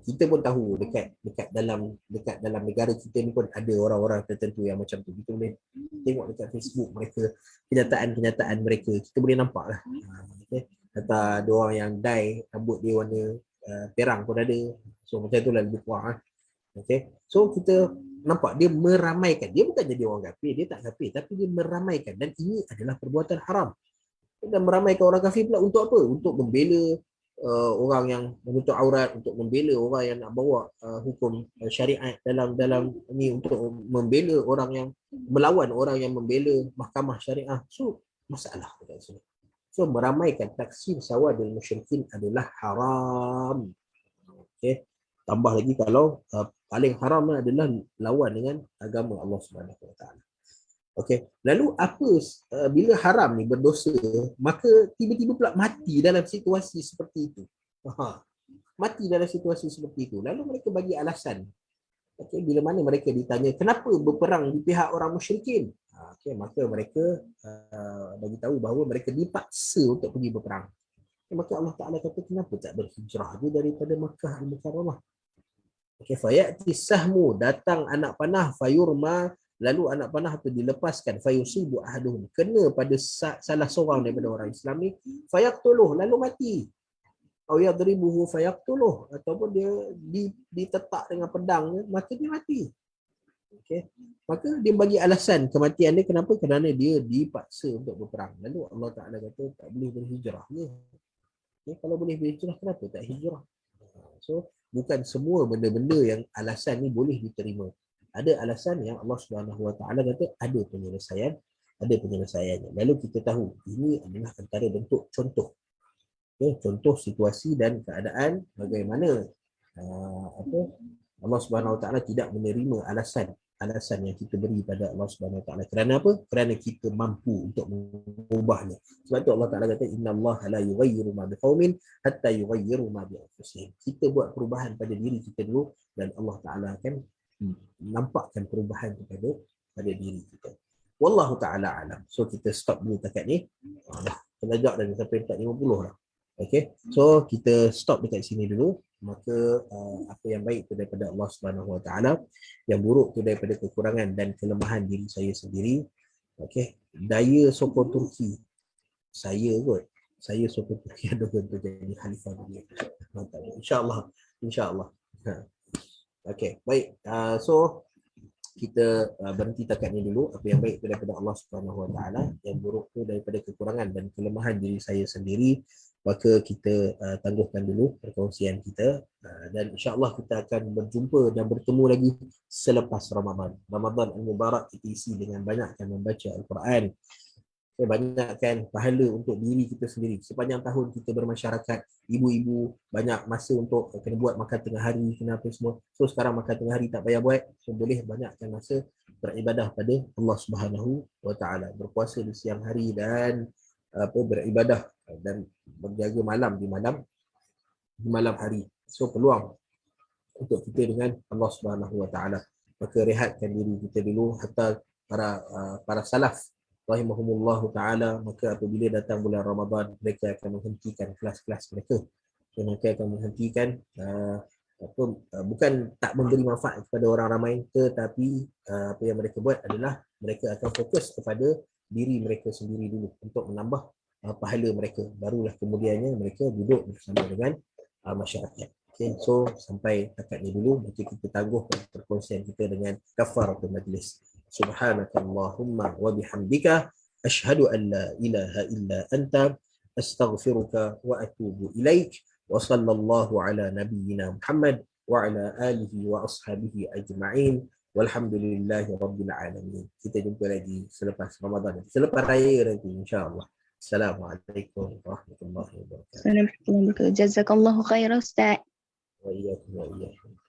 S1: Kita pun tahu dekat dalam negara kita ni pun ada orang-orang tertentu yang macam tu. Kita boleh tengok dekat Facebook mereka, kenyataan mereka, kita boleh nampak lah. Kata ada orang yang dye rambut dia warna perang pun ada. So macam tu lah lebih kurang. So kita nampak dia meramaikan. Dia bukan jadi orang kafir, dia tak kafir, tapi dia meramaikan, dan ini adalah perbuatan haram. Dan meramaikan orang kafir pula untuk apa? Untuk membela orang yang menutup aurat, untuk membela orang yang nak bawa hukum syariat dalam ni, untuk membela orang yang melawan orang yang membela mahkamah syariah. So masalah dekat sini. So meramaikan taksir sawadul musyrikin adalah haram. Tambah lagi kalau paling haram adalah lawan dengan agama Allah Subhanahu Wa Taala. Lalu apa bila haram ni berdosa, maka tiba-tiba pula mati dalam situasi seperti itu. Mati dalam situasi seperti itu. Lalu mereka bagi alasan. Bila mana mereka ditanya kenapa berperang di pihak orang musyrikin, maka mereka bagi tahu bahawa mereka dipaksa untuk pergi berperang. Maka Allah Taala kata, kenapa tak berhijrah dia daripada Makkah Al-Mukarramah? Fayati sahmu, datang anak panah, fayurma, lalu anak panah itu dilepaskan, fayusibu ahaduhum, kena pada salah seorang daripada orang Islam ni, fayaqtuluh, lalu mati. Au yadribuhu fayaqtuluh, ataupun dia ditetak dengan pedang, maka dia mati. Okey. Maka dia bagi alasan kematian dia kenapa? Kerana dia dipaksa untuk berperang. Lalu Allah Taala kata tak boleh berhijrah. Ya. Okay. Kalau boleh berhijrah, kenapa tak hijrah? So, bukan semua benda-benda yang alasan ni boleh diterima. Ada alasan yang Allah Subhanahu Wa Taala kata ada penyelesaiannya. Lalu kita tahu ini adalah antara bentuk contoh. Okay. Contoh situasi dan keadaan bagaimana Allah Subhanahu Wa Taala tidak menerima alasan yang kita beri pada Allah Subhanahu Wa Taala. Kerana apa? Kerana kita mampu untuk mengubahnya. Sebab tu Allah Taala kata innallaha la yughayyiru ma biqaumin hatta yughayyiru ma bi anfusihim. Kita buat perubahan pada diri kita dulu dan Allah Taala akan nampakkan perubahan pada diri kita. Wallahu taala alam. So kita stop dulu dekat ni. Dah dah sampai 4:50 dah. Okay, so kita stop dekat sini dulu. Maka apa yang baik itu daripada Allah Subhanahu Wa Taala, yang buruk itu daripada kekurangan dan kelemahan diri saya sendiri. Okay, daya sokong Turki saya kot. Saya sokong Turki ada untuk jadi khalifah dia. InsyaAllah. Okay, baik. So kita berhenti takat ni dulu. Apa yang baik itu daripada Allah Subhanahu Wa Taala, yang buruk itu daripada kekurangan dan kelemahan diri saya sendiri. Maka kita tangguhkan dulu perkongsian kita dan insya-Allah kita akan berjumpa dan bertemu lagi selepas Ramadan. Ramadan al-Mubarak kita isi dengan banyakkan membaca Al-Quran. Banyakkan pahala untuk diri kita sendiri. Sepanjang tahun kita bermasyarakat, ibu-ibu banyak masa untuk kena buat makan tengah hari, kena apa semua. So sekarang makan tengah hari tak payah buat. So boleh banyakkan masa beribadah pada Allah Subhanahu Wa Taala. Berpuasa di siang hari dan beribadah dan berjaga malam di malam hari. So peluang untuk kita dengan Allah Subhanahu Wa Taala. Maka rehatkan diri kita dulu. Hatta para salaf rahimahumullahu taala, maka apabila datang bulan Ramadan, mereka akan menghentikan kelas-kelas mereka. Mereka akan menghentikan bukan tak memberi manfaat kepada orang ramai, tetapi apa yang mereka buat adalah mereka akan fokus kepada diri mereka sendiri dulu untuk menambah pahala mereka. Barulah kemudiannya mereka duduk bersama dengan masyarakat. Okay, so sampai takat ni dulu. Nanti kita tangguhkan perkongsian kita dengan kafaratul majlis. Subhanakallahumma wa bihamdika asyhadu an la ilaha illa anta astaghfiruka wa atubu ilaik. Wa sallallahu ala nabiyyina Muhammad wa ala alihi wa ashabihi ajma'in. Walhamdulillahi rabbil alamin. Kita jumpa lagi selepas Ramadan. Selepas raya nanti insya-Allah. Assalamualaikum warahmatullahi wabarakatuh.
S2: Assalamualaikum warahmatullahi wabarakatuh. Jazakallahu khairan Ustaz.
S1: Wa iyyakum wa iyyakum.